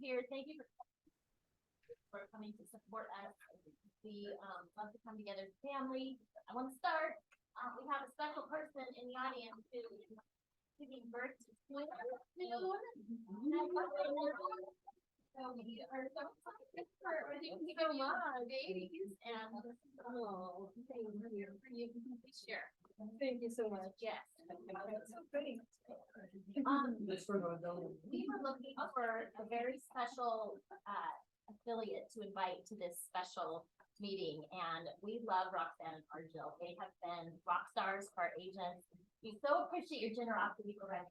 here. Thank you for coming to support us. We love to come together as a family. I want to start. We have a special person in the audience who is giving birth to twins soon. So we are so excited for so much babies and things here for you to share. Thank you so much. Yes. So pretty. We were looking for a very special affiliate to invite to this special meeting, and we love Roxanne and Argel. They have been rock stars for our agents. We so appreciate your generosity for us.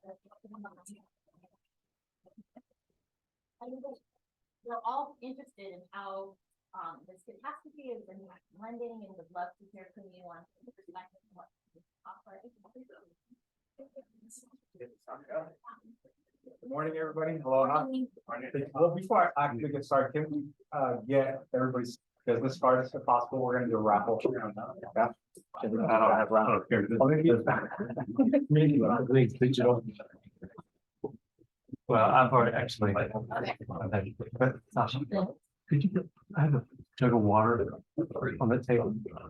We're all interested in how this catastrophe is blending, and would love to hear from you on the perspective of what to offer. Good morning, everybody. Hello. Well, before I actually get started, can we get everybody's business cards if possible? We're gonna do a raffle. Yeah. I don't have raffle here. Digital. Well, I've already actually. But Sasha, could you, I have a jug of water on the table. Yeah.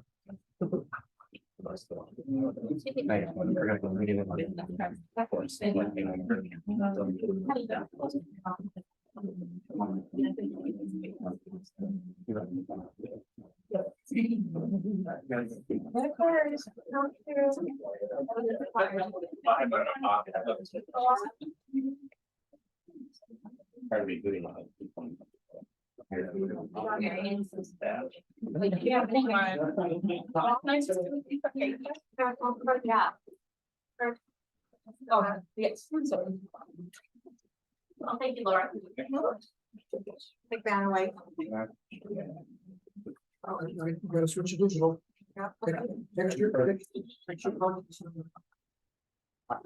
Oh, yes, sorry. Well, thank you, Laura. Take that away. Gotta switch to digital.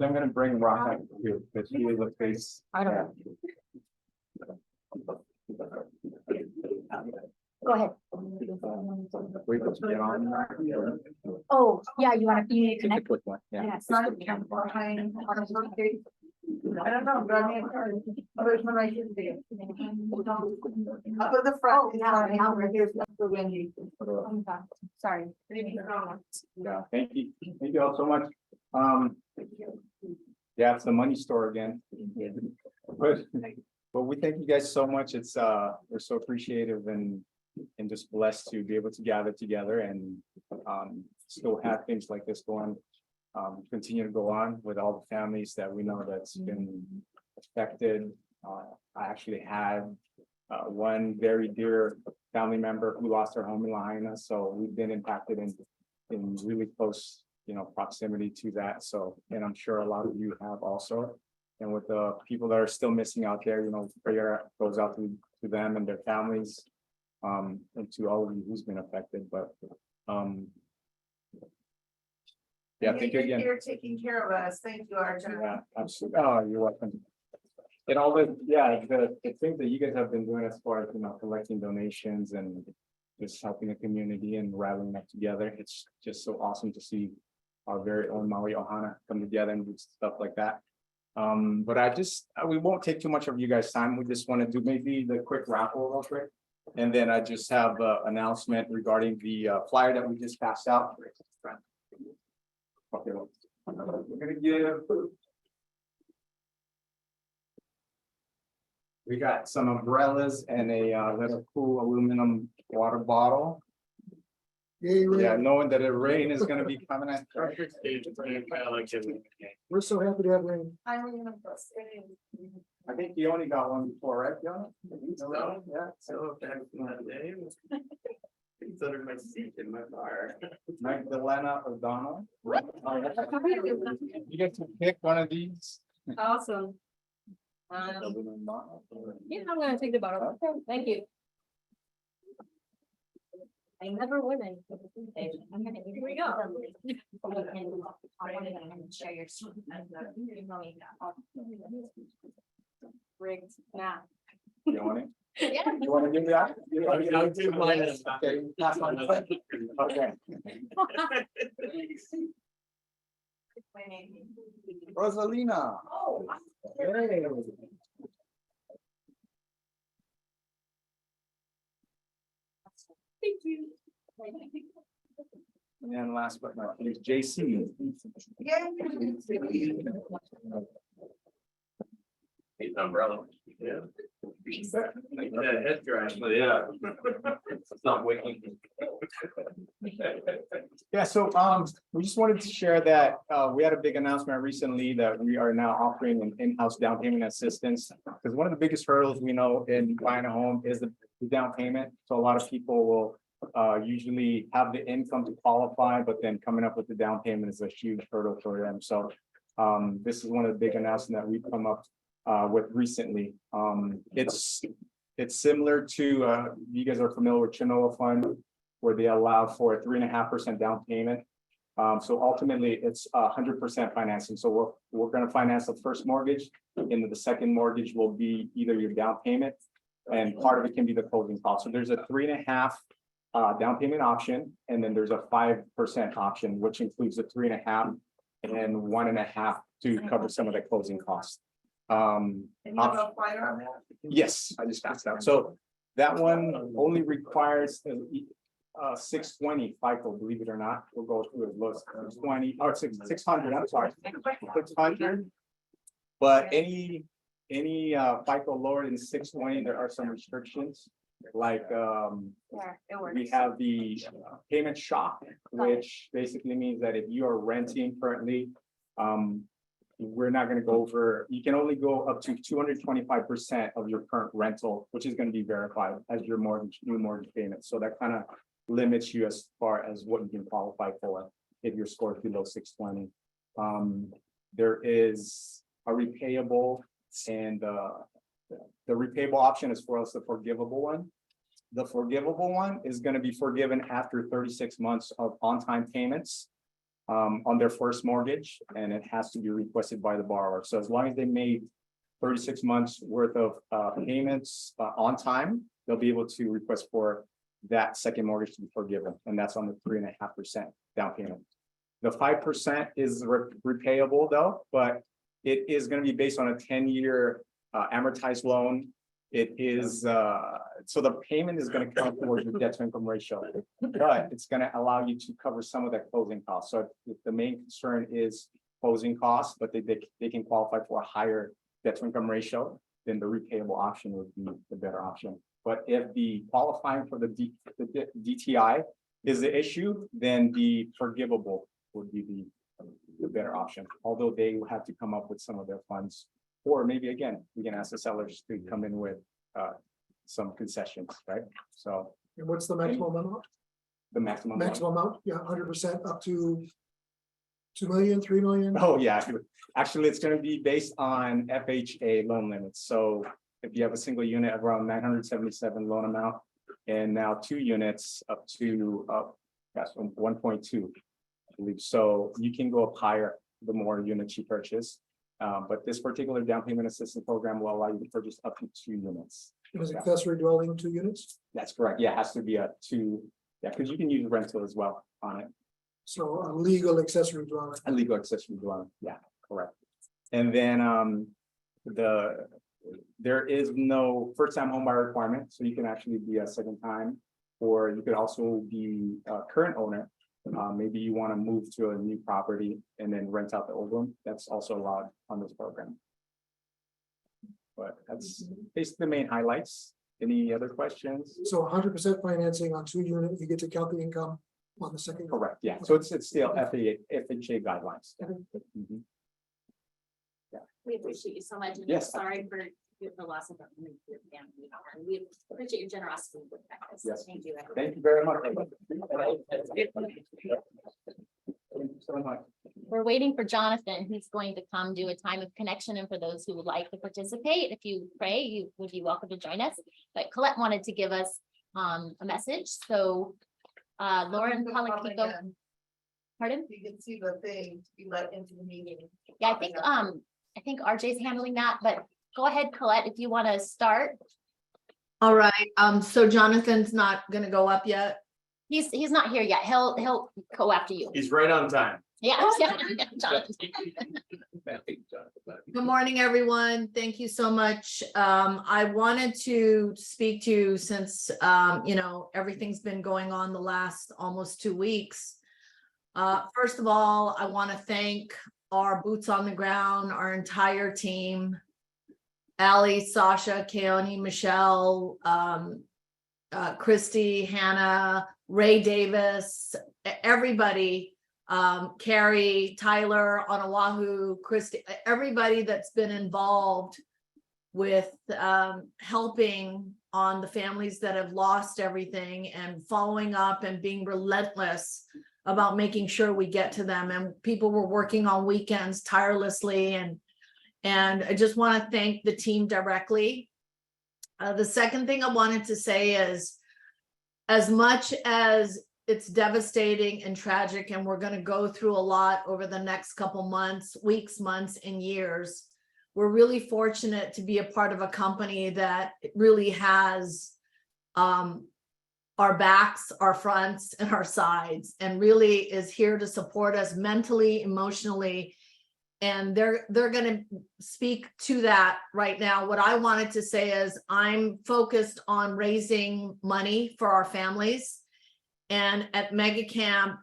I'm gonna bring Rock back to you, because he is a face. I don't know. Go ahead. We can get on. Oh, yeah, you need to Take a connect. quick one, yeah. Yeah, it's not a camera. I don't know, but I mean, others when I should be. Up at the front. Sorry. Yeah, thank you all so much. Yeah, it's the money store again. But we thank you guys so much. It's we're so appreciative and just blessed to be able to gather together and still have things like this going. Continue to go on with all the families that we know that's been affected. I actually had one very dear family member who lost her home in Lahaina, so we've been impacted in really close, proximity to that. So, and I'm sure a lot of you have also. And with the people that are still missing out there, prayer goes out to them and their families, and to all of you who's been affected. But yeah, thank you again. You're taking care of us. Thank you, Arjun. Yeah, absolutely. Oh, you're welcome. And all the things that you guys have been doing as far as, collecting donations and just helping the community and rallying that together. It's just so awesome to see our very own Maui Ohana come together and do stuff like that. But we won't take too much of you guys' time. We just want to do maybe the quick raffle real quick. And then I just have an announcement regarding the flyer that we just passed out. Okay, we're gonna give. We got some umbrellas and a little cool aluminum water bottle. Yeah, knowing that the rain is gonna be coming at. We're so happy to have rain. I think you only got one before, right, Fiona? Yeah. So it's under my seat in my car. Magdalena O'Donnell. You get to pick one of these. Awesome. Yeah, I'm gonna take the bottle. Thank you. I never win any. Here we go. Share your screen. Rigged now. You want it? Yeah. You wanna give me that? I'll do mine. Okay, that's fine. Okay. Rosalina. Oh. Hey. And then last but not least, JC. Yeah. Umbrella. Yeah. Yeah, head dry, but yeah. It's not wicking. Yeah, so we just wanted to share that we had a big announcement recently that we are now offering an in-house down payment assistance. Because one of the biggest hurdles we know in buying a home is the down payment. So a lot of people will usually have the income to qualify, but then coming up with the down payment is a huge hurdle for them. So this is one of the big announcements that we've come up with recently. It's similar to you guys are familiar with Chinoa Fund, where they allow for a 3.5% down payment. So ultimately, it's 100% financing. So we're going to finance the first mortgage, and the second mortgage will be either your down payment, and part of it can be the closing cost. So there's a 3.5% down payment option, and then there's a 5% option, which includes the 3.5% and 1.5% to cover some of the closing costs. And you have a flyer on that? Yes, I just passed out. So that one only requires 620 FICO, believe it or not. We'll go through as low as 620 or 600, I'm sorry, 600. But any FICO lower than 620, there are some restrictions. Like we have the payment shock, which basically means that if you are renting currently, we're not going to go over, you can only go up to 225% of your current rental, which is going to be verified as your new mortgage payment. So that kind of limits you as far as what you can qualify for if your score is below 620. There is a repayable, and the repayable option is for us the forgivable one. The forgivable one is going to be forgiven after 36 months of on-time payments on their first mortgage, and it has to be requested by the borrower. So as long as they made 36 months worth of payments on time, they'll be able to request for that second mortgage to be forgiven, and that's on the 3.5% down payment. The 5% is repayable though, but it is going to be based on a 10-year amortized loan. It is so the payment is going to come towards your debt to income ratio, but it's going to allow you to cover some of that closing costs. So if the main concern is closing costs, but they can qualify for a higher debt to income ratio, then the repayable option would be the better option. But if the qualifying for the DTI is the issue, then the forgivable would be the better option. Although they will have to come up with some of their funds, or maybe again, we can ask the sellers to come in with some concessions, right? So And what's the maximum amount? the maximum. Maximum amount, yeah, 100% up to 2 million, 3 million. Oh, yeah, actually, it's gonna be based on FHA loan limits. So if you have a single unit of around 977 loan amount, and now 2 units up to that's 1.2, I believe. So you can go up higher the more units you purchase. But this particular down payment assistance program will allow you to purchase up to 2 units. It was accessory dwelling, 2 units. That's correct. Yeah, it has to be a 2. Yeah, because you can use rental as well on it. So a legal accessory dwelling. A legal accessory dwelling. Yeah, correct. And then there is no first-time home buyer requirement, so you can actually be a second time, or you could also be a current owner. Maybe you want to move to a new property and then rent out the old one. That's also allowed on this program. But that's basically the main highlights. Any other questions? So 100% financing on 2 units, you get to count the income on the second. Correct, yeah. So it's still FHA guidelines. Yeah. Mhm. We appreciate you so much, and Yes. sorry for the loss of your family. And we appreciate your generosity with that. Yes. Thank you. Thank you very much. Thank you so much. We're waiting for Jonathan, who's going to come do a time of connection, and for those who would like to participate, if you pray, you would be welcome to join us. But Colette wanted to give us a message, so Lauren Palacico. Pardon? You can see the thing to be let into the meeting. Yeah, I think RJ's handling that, but go ahead, Colette, if you want to start. All right, so Jonathan's not gonna go up yet? He's not here yet. He'll go after you. He's right on time. Yeah, yeah, Jonathan. Good morning, everyone. Thank you so much. I wanted to speak to you since, everything's been going on the last almost 2 weeks. First of all, I want to thank our boots on the ground, our entire team. Allie, Sasha, Keone, Michelle, Christy, Hannah, Ray Davis, everybody. Carrie, Tyler on Oahu, Christy, everybody that's been involved with helping on the families that have lost everything and following up and being relentless about making sure we get to them. And people were working on weekends tirelessly, and I just want to thank the team directly. The second thing I wanted to say is, as much as it's devastating and tragic, and we're going to go through a lot over the next couple months, weeks, months, and years, we're really fortunate to be a part of a company that really has our backs, our fronts, and our sides, and really is here to support us mentally, emotionally. And they're going to speak to that right now. What I wanted to say is I'm focused on raising money for our families. And at Mega Camp,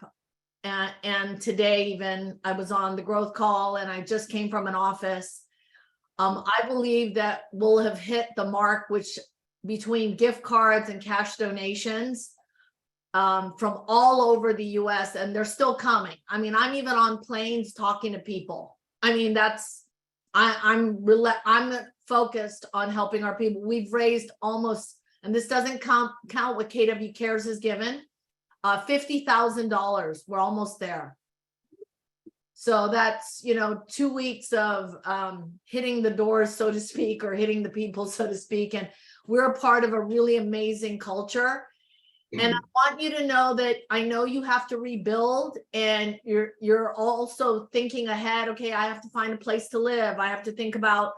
and today even, I was on the growth call and I just came from an office. I believe that we'll have hit the mark, which between gift cards and cash donations from all over the US, and they're still coming. I mean, I'm even on planes talking to people. I mean, I'm focused on helping our people. We've raised almost, and this doesn't count what KW Cares has given, $50,000. We're almost there. So that's, 2 weeks of hitting the doors, so to speak, or hitting the people, so to speak. And we're a part of a really amazing culture. And I want you to know that I know you have to rebuild, and you're also thinking ahead. Okay, I have to find a place to live. I have to think about,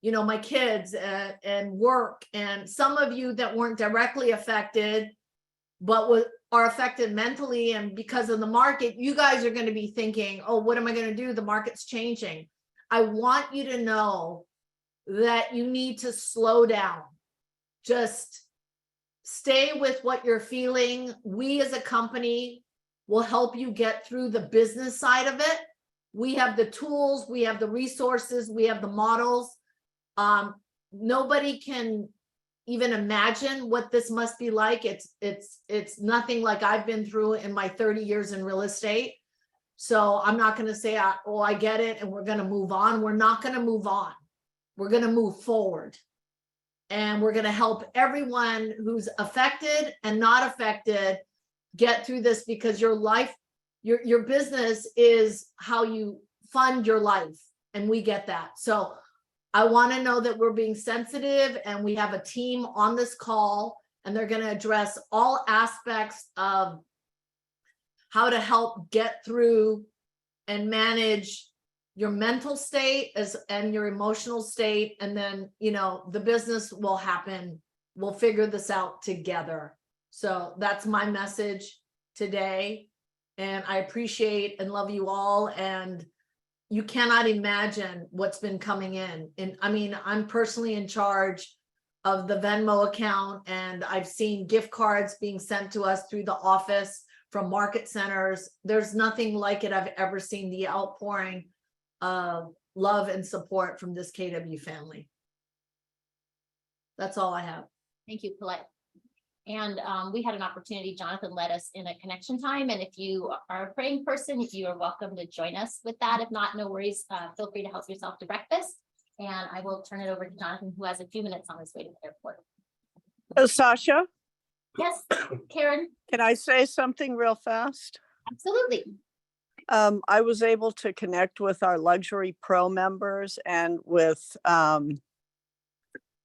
my kids and work. And some of you that weren't directly affected, but are affected mentally, and because of the market, you guys are going to be thinking, oh, what am I going to do? The market's changing. I want you to know that you need to slow down. Just stay with what you're feeling. We as a company will help you get through the business side of it. We have the tools, we have the resources, we have the models. Nobody can even imagine what this must be like. It's nothing like I've been through in my 30 years in real estate. So I'm not going to say, oh, I get it, and we're going to move on. We're not going to move on. We're going to move forward. And we're going to help everyone who's affected and not affected get through this, because your life, your business is how you fund your life. And we get that. So I want to know that we're being sensitive, and we have a team on this call, and they're going to address all aspects of how to help get through and manage your mental state and your emotional state. And then, the business will happen. We'll figure this out together. So that's my message today. And I appreciate and love you all. And you cannot imagine what's been coming in. And I mean, I'm personally in charge of the Venmo account, and I've seen gift cards being sent to us through the office from market centers. There's nothing like it I've ever seen, the outpouring of love and support from this KW family. That's all I have. Thank you, Colette. And we had an opportunity, Jonathan led us in a connection time. And if you are a praying person, you are welcome to join us with that. If not, no worries. Feel free to help yourself to breakfast. And I will turn it over to Jonathan, who has a few minutes on his way to the airport. Oh, Sasha, Yes, Karen, can I say something real fast? absolutely. I was able to connect with our Luxury Pro members and with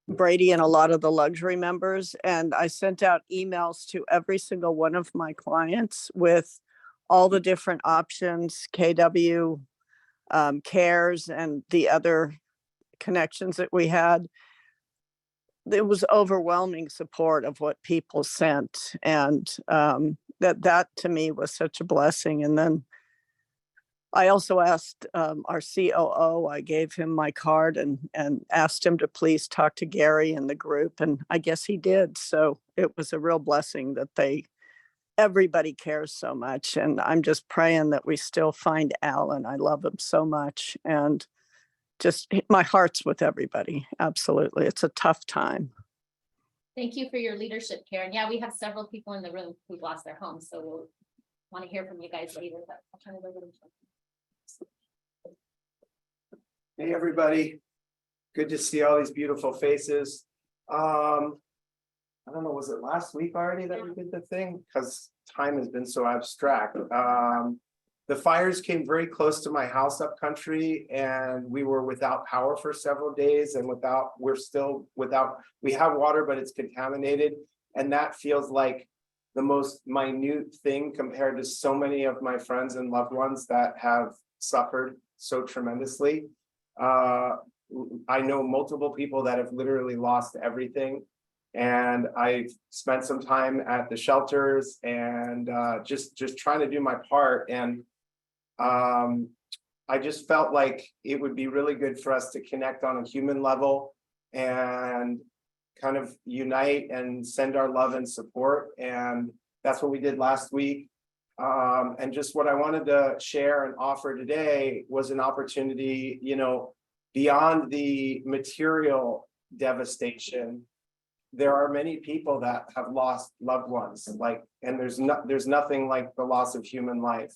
Brady and a lot of the luxury members. And I sent out emails to every single one of my clients with all the different options, KW, Cares, and the other connections that we had. There was overwhelming support of what people sent. And that to me was such a blessing. And then I also asked our COO, I gave him my card and asked him to please talk to Gary and the group, and I guess he did. So it was a real blessing that everybody cares so much. And I'm just praying that we still find Alan. I love him so much. And just my heart's with everybody. Absolutely. It's a tough time. Thank you for your leadership, Karen. Yeah, we have several people in the room who've lost their homes, so we'll want to hear from you guys later. But I'll turn it over to John. Hey, everybody. Good to see all these beautiful faces. I don't know, was it last week already that we did the thing? Because time has been so abstract. The fires came very close to my house up country, and we were without power for several days, and we're still without, we have water, but it's contaminated. And that feels like the most minute thing compared to so many of my friends and loved ones that have suffered so tremendously. I know multiple people that have literally lost everything. And I've spent some time at the shelters and just trying to do my part. And I just felt like it would be really good for us to connect on a human level and kind of unite and send our love and support. And that's what we did last week. And just what I wanted to share and offer today was an opportunity, you know, beyond the material devastation. There are many people that have lost loved ones, and there's nothing like the loss of human life.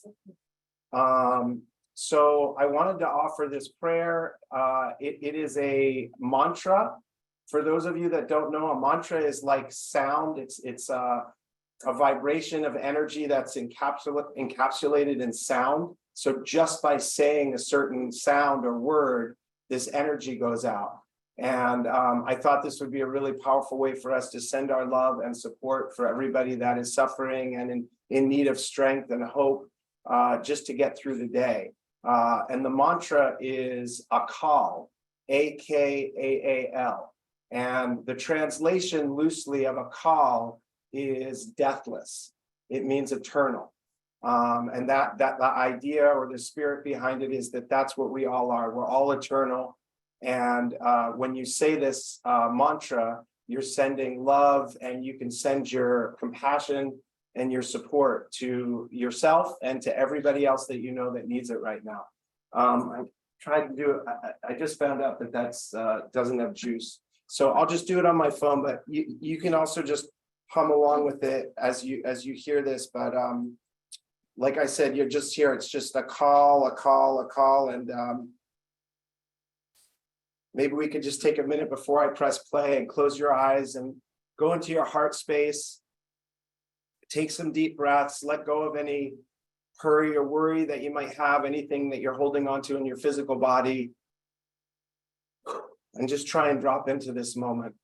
So I wanted to offer this prayer. It is a mantra. For those of you that don't know, a mantra is like sound. It's a vibration of energy that's encapsulated in sound. So just by saying a certain sound or word, this energy goes out. And I thought this would be a really powerful way for us to send our love and support for everybody that is suffering and in need of strength and hope, just to get through the day. And the mantra is Akaal, A-K-A-A-L. And the translation loosely of Akaal is deathless. It means eternal. And that the idea or the spirit behind it is that that's what we all are. We're all eternal. And when you say this mantra, you're sending love, and you can send your compassion and your support to yourself and to everybody else that you know that needs it right now. I tried to do it. I just found out that that's doesn't have juice. So I'll just do it on my phone, but you can also just hum along with it as you hear this. But like I said, you're just here. It's just a call, and maybe we could just take a minute before I press play and close your eyes and go into your heart space. Take some deep breaths, let go of any hurry or worry that you might have, anything that you're holding on to in your physical body, and just try and drop into this moment.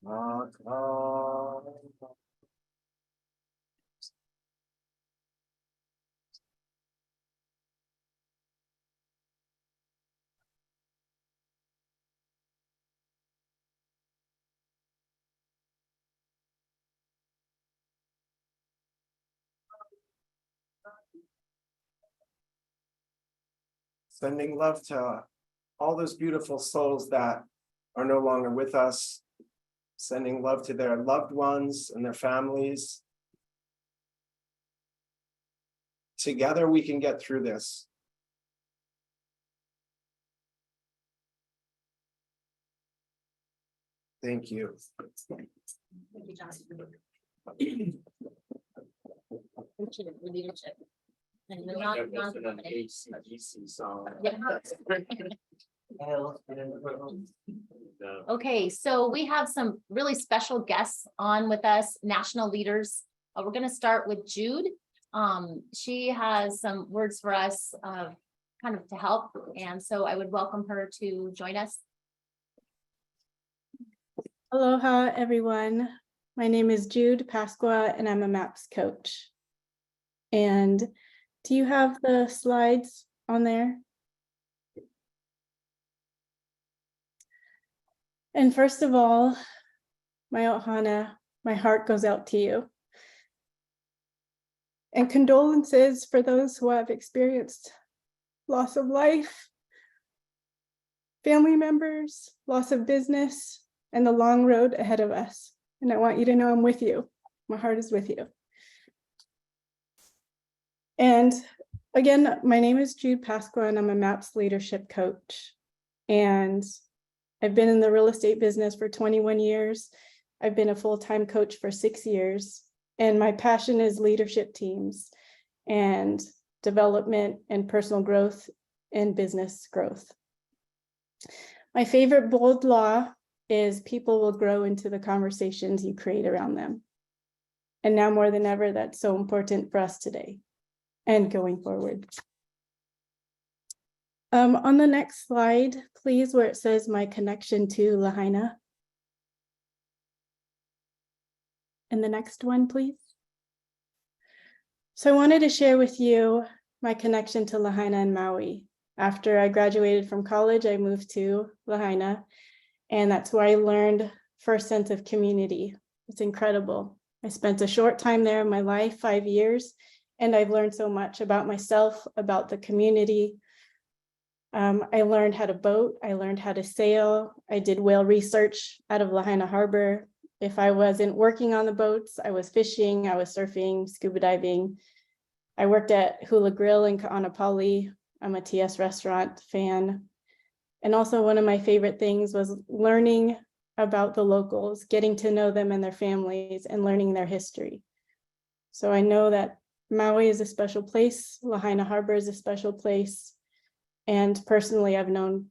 Rock on. Sending love to all those beautiful souls that are no longer with us. Sending love to their loved ones and their families. Together we can get through this. Thank you. Thank you, John. Leadership. And the AC song. Okay, so we have some really special guests on with us, national leaders. We're gonna start with Jude. She has some words for us, kind of to help, and so I would welcome her to join us. Aloha, everyone. My name is Jude Pasqua, and I'm a MAPS coach. And do you have the slides on there? And first of all, my ohana, my heart goes out to you. And condolences for those who have experienced loss of life, family members, loss of business, and the long road ahead of us. And I want you to know I'm with you. My heart is with you. And again, my name is Jude Pasqua, and I'm a MAPS leadership coach. And I've been in the real estate business for 21 years. I've been a full-time coach for 6 years. And my passion is leadership teams and development and personal growth and business growth. My favorite bold law is people will grow into the conversations you create around them. And now more than ever, that's so important for us today and going forward. On the next slide, please, where it says my connection to Lahaina. And the next one, please. So I wanted to share with you my connection to Lahaina and Maui. After I graduated from college, I moved to Lahaina, and that's where I learned first sense of community. It's incredible. I spent a short time there in my life, 5 years, and I've learned so much about myself, about the community. I learned how to boat. I learned how to sail. I did whale research out of Lahaina Harbor. If I wasn't working on the boats, I was fishing, I was surfing, scuba diving. I worked at Hula Grill in Ka'anapali. I'm a TS restaurant fan. And also one of my favorite things was learning about the locals, getting to know them and their families and learning their history. So I know that Maui is a special place. Lahaina Harbor is a special place. And personally, I've known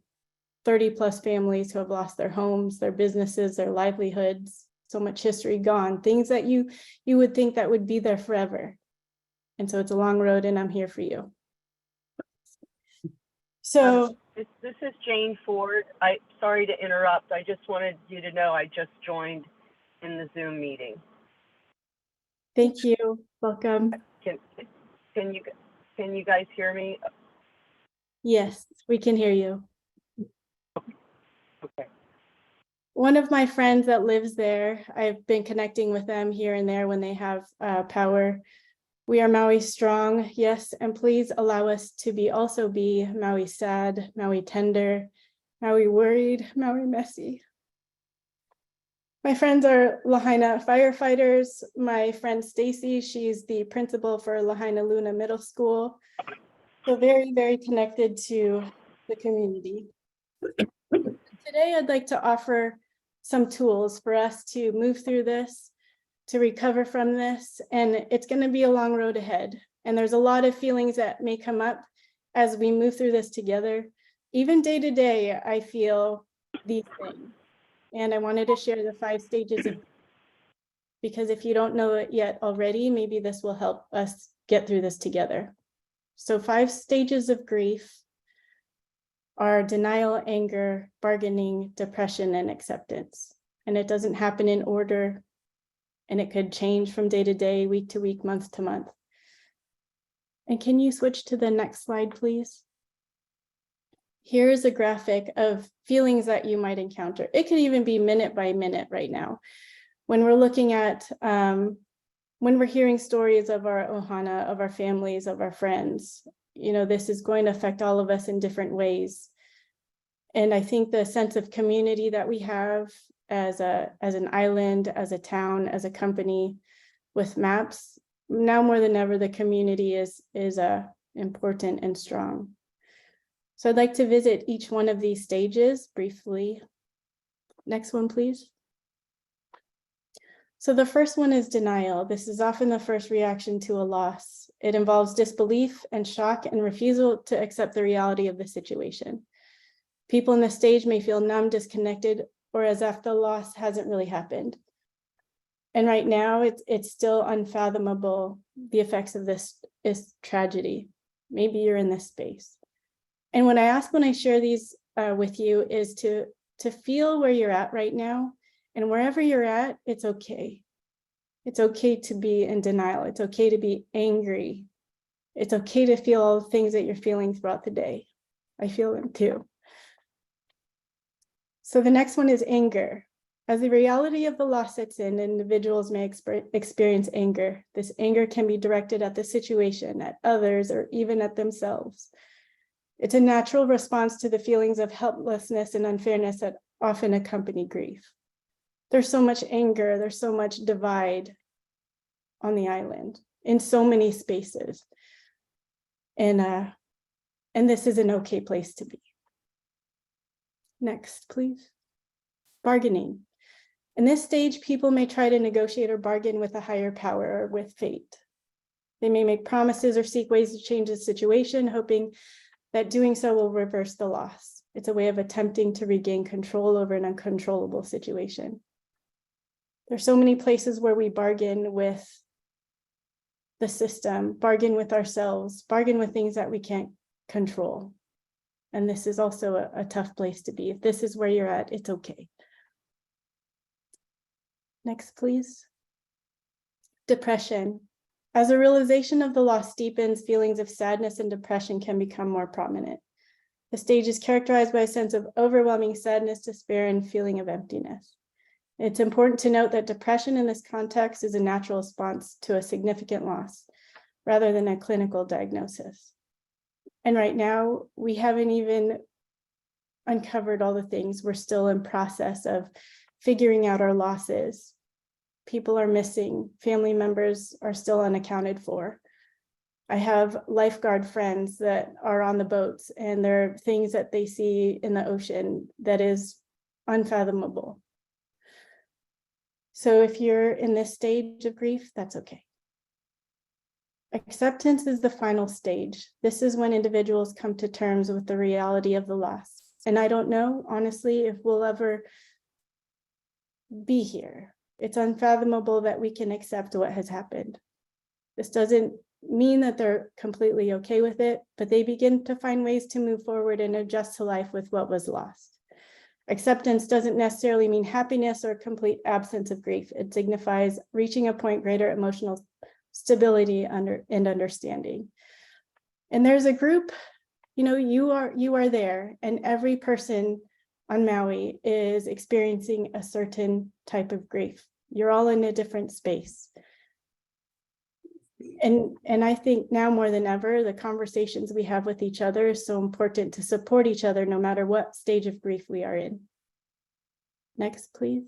30 plus families who have lost their homes, their businesses, their livelihoods, so much history gone, things that you would think that would be there forever. And so it's a long road, and I'm here for you. So This is Jane Ford. Sorry to interrupt. I just wanted you to know I just joined in the Zoom meeting. thank you. Welcome. Can you guys hear me? Yes, we can hear you. Okay. One of my friends that lives there, I've been connecting with them here and there when they have power. We are Maui strong, yes, and please allow us to also be Maui sad, Maui tender, Maui worried, Maui messy. My friends are Lahaina firefighters. My friend Stacy, she's the principal for Lahaina Luna Middle School. So very, very connected to the community. Today, I'd like to offer some tools for us to move through this, to recover from this, and it's going to be a long road ahead. And there's a lot of feelings that may come up as we move through this together. Even day to day, I feel these things. And I wanted to share the 5 stages of, because if you don't know it yet already, maybe this will help us get through this together. So 5 stages of grief are denial, anger, bargaining, depression, and acceptance. and it doesn't happen in order, and it could change from day to day, week to week, month to month. And can you switch to the next slide, please? Here's a graphic of feelings that you might encounter. It could even be minute by minute right now. When we're looking at, when we're hearing stories of our ohana, of our families, of our friends, you know, this is going to affect all of us in different ways. And I think the sense of community that we have as an island, as a town, as a company with MAPS, now more than ever, the community is important and strong. So I'd like to visit each one of these stages briefly. Next one, please. So the first one is denial. This is often the first reaction to a loss. It involves disbelief and shock and refusal to accept the reality of the situation. People in this stage may feel numb, disconnected, or as if the loss hasn't really happened. And right now, it's still unfathomable, the effects of this is tragedy. Maybe you're in this space. And when I share these with you is to feel where you're at right now, and wherever you're at, it's okay. It's okay to be in denial. It's okay to be angry. It's okay to feel all the things that you're feeling throughout the day. I feel them too. So the next one is anger. As the reality of the loss sets in, individuals may experience anger. This anger can be directed at the situation, at others, or even at themselves. It's a natural response to the feelings of helplessness and unfairness that often accompany grief. There's so much anger, there's so much divide on the island in so many spaces. And this is an okay place to be. Next, please. Bargaining. In this stage, people may try to negotiate or bargain with a higher power or with fate. They may make promises or seek ways to change the situation, hoping that doing so will reverse the loss. It's a way of attempting to regain control over an uncontrollable situation. There's so many places where we bargain with the system, bargain with ourselves, bargain with things that we can't control. And this is also a tough place to be. If this is where you're at, it's okay. Next, please. Depression. As a realization of the loss deepens, feelings of sadness and depression can become more prominent. The stage is characterized by a sense of overwhelming sadness, despair, and feeling of emptiness. It's important to note that depression in this context is a natural response to a significant loss, rather than a clinical diagnosis. And right now, we haven't even uncovered all the things. We're still in process of figuring out our losses. People are missing, family members are still unaccounted for. I have lifeguard friends that are on the boats, and there are things that they see in the ocean that is unfathomable. So if you're in this stage of grief, that's okay. Acceptance is the final stage. This is when individuals come to terms with the reality of the loss. And I don't know, honestly, if we'll ever be here. It's unfathomable that we can accept what has happened. This doesn't mean that they're completely okay with it, but they begin to find ways to move forward and adjust to life with what was lost. Acceptance doesn't necessarily mean happiness or complete absence of grief. It signifies reaching a point greater emotional stability and understanding. And there's a group, you know, you are there, and every person on Maui is experiencing a certain type of grief. You're all in a different space. And I think now more than ever, the conversations we have with each other is so important to support each other no matter what stage of grief we are in. Next, please.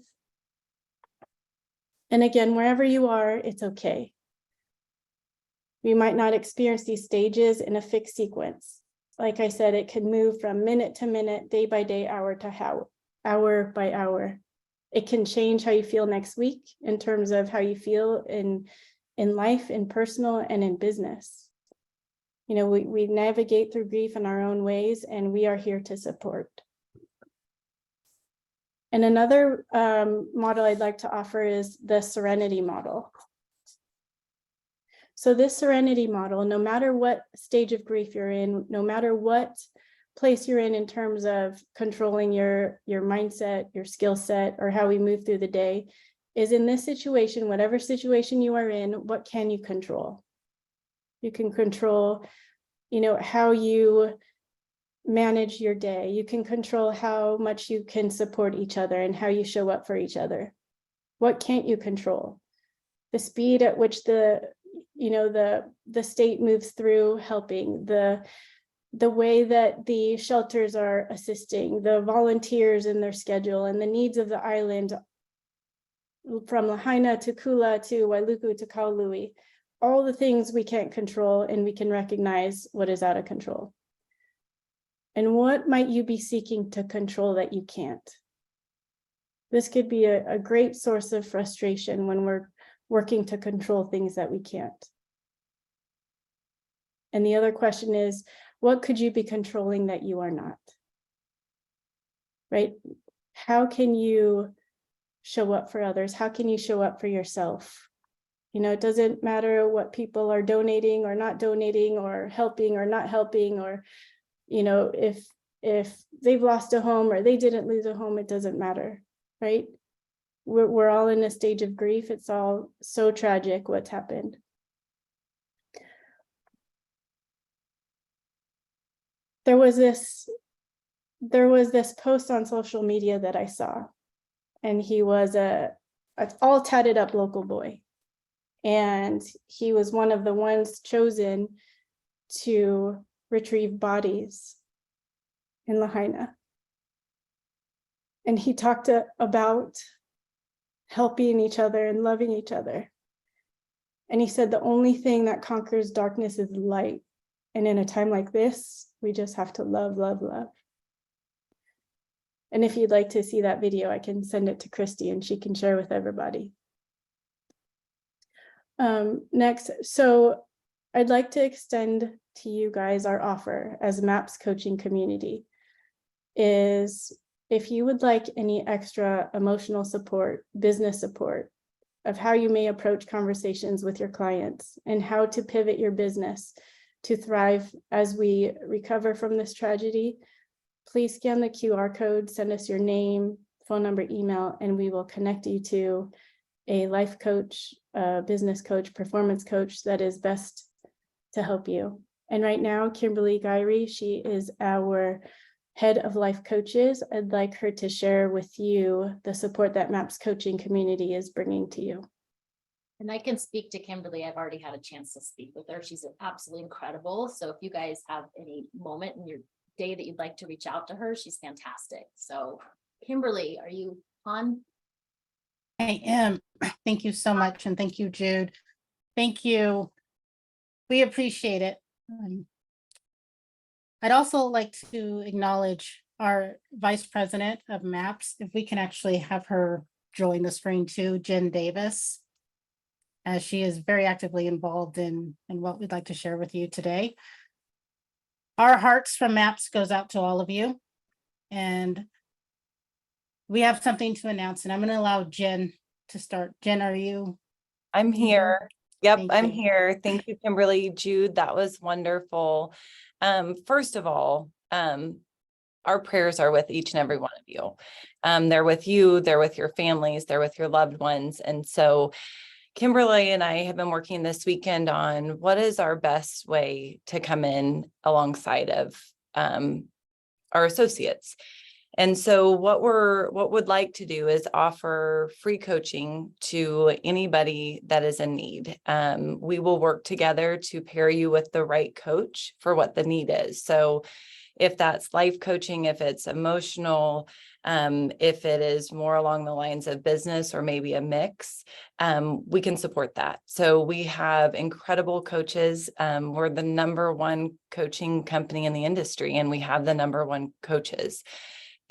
And again, wherever you are, it's okay. We might not experience these stages in a fixed sequence. Like I said, it can move from minute to minute, day by day, hour by hour. It can change how you feel next week in terms of how you feel in life, in personal, and in business. You know, we navigate through grief in our own ways, and we are here to support. And another model I'd like to offer is the Serenity model. So this Serenity model, no matter what stage of grief you're in, no matter what place you're in terms of controlling your mindset, your skill set, or how we move through the day, is in this situation, whatever situation you are in, what can you control? You can control, how you manage your day. You can control how much you can support each other and how you show up for each other. What can't you control? The speed at which the state moves through helping, the way that the shelters are assisting, the volunteers in their schedule, and the needs of the island from Lahaina to Kula to Wailuku to Kaului, all the things we can't control, and we can recognize what is out of control. And what might you be seeking to control that you can't? This could be a great source of frustration when we're working to control things that we can't. And the other question is, what could you be controlling that you are not? Right? How can you show up for others? How can you show up for yourself? It doesn't matter what people are donating or not donating, or helping or not helping, or, if they've lost a home or they didn't lose a home, it doesn't matter, right? We're all in a stage of grief. It's all so tragic what's happened. There was this post on social media that I saw, and he was a all tatted up local boy. And he was one of the ones chosen to retrieve bodies in Lahaina. And he talked about helping each other and loving each other. And he said the only thing that conquers darkness is light. And in a time like this, we just have to love, love, love. And if you'd like to see that video, I can send it to Christy and she can share with everybody. Next, so I'd like to extend to you guys our offer as MAPS coaching community is, if you would like any extra emotional support, business support of how you may approach conversations with your clients and how to pivot your business to thrive as we recover from this tragedy, please scan the QR code, send us your name, phone number, email, and we will connect you to a life coach, business coach, performance coach that is best to help you. And right now, Kimberly Gyrie, she is our head of life coaches. I'd like her to share with you the support that MAPS coaching community is bringing to you. And I can speak to Kimberly. I've already had a chance to speak with her. She's absolutely incredible. So if you guys have any moment in your day that you'd like to reach out to her, she's fantastic. So Kimberly, are you on? I am. Thank you so much. And thank you, Jude. Thank you. We appreciate it. I'd also like to acknowledge our Vice President of MAPS, if we can actually have her join the screen too, Jen Davis, as she is very actively involved in what we'd like to share with you today. Our hearts from MAPS goes out to all of you. And we have something to announce, and I'm going to allow Jen to start. Jen, are you? I'm here. Yep, Thank I'm you. here. Thank you, Kimberly. Jude, that was wonderful. First of all, our prayers are with each and every one of you. They're with you, they're with your families, they're with your loved ones. And so Kimberly and I have been working this weekend on what is our best way to come in alongside of our associates. And so what we'd like to do is offer free coaching to anybody that is in need. We will work together to pair you with the right coach for what the need is. So if that's life coaching, if it's emotional, if it is more along the lines of business or maybe a mix, we can support that. So we have incredible coaches. We're the #1 coaching company in the industry, and we have the #1 coaches.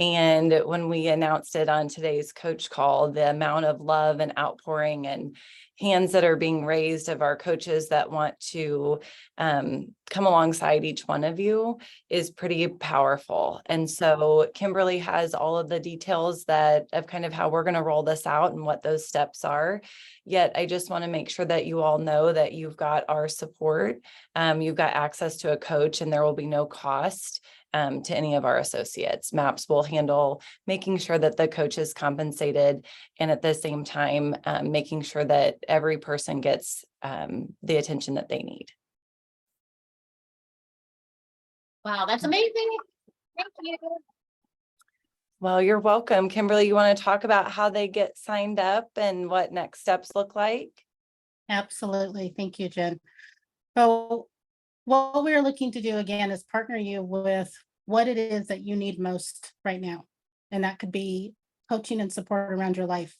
And when we announced it on today's coach call, the amount of love and outpouring and hands that are being raised of our coaches that want to come alongside each one of you is pretty powerful. And so Kimberly has all of the details of kind of how we're going to roll this out and what those steps are. Yet I just want to make sure that you all know that you've got our support. You've got access to a coach, and there will be no cost. to any of our associates. MAPS will handle making sure that the coach is compensated, and at the same time, making sure that every person gets the attention that they need. Wow, that's amazing. Thank you. Well, you're welcome. Kimberly, you want to talk about how they get signed up and what next steps look like? Absolutely. Thank you, Jen. So what we're looking to do again is partner you with what it is that you need most right now. And that could be coaching and support around your life.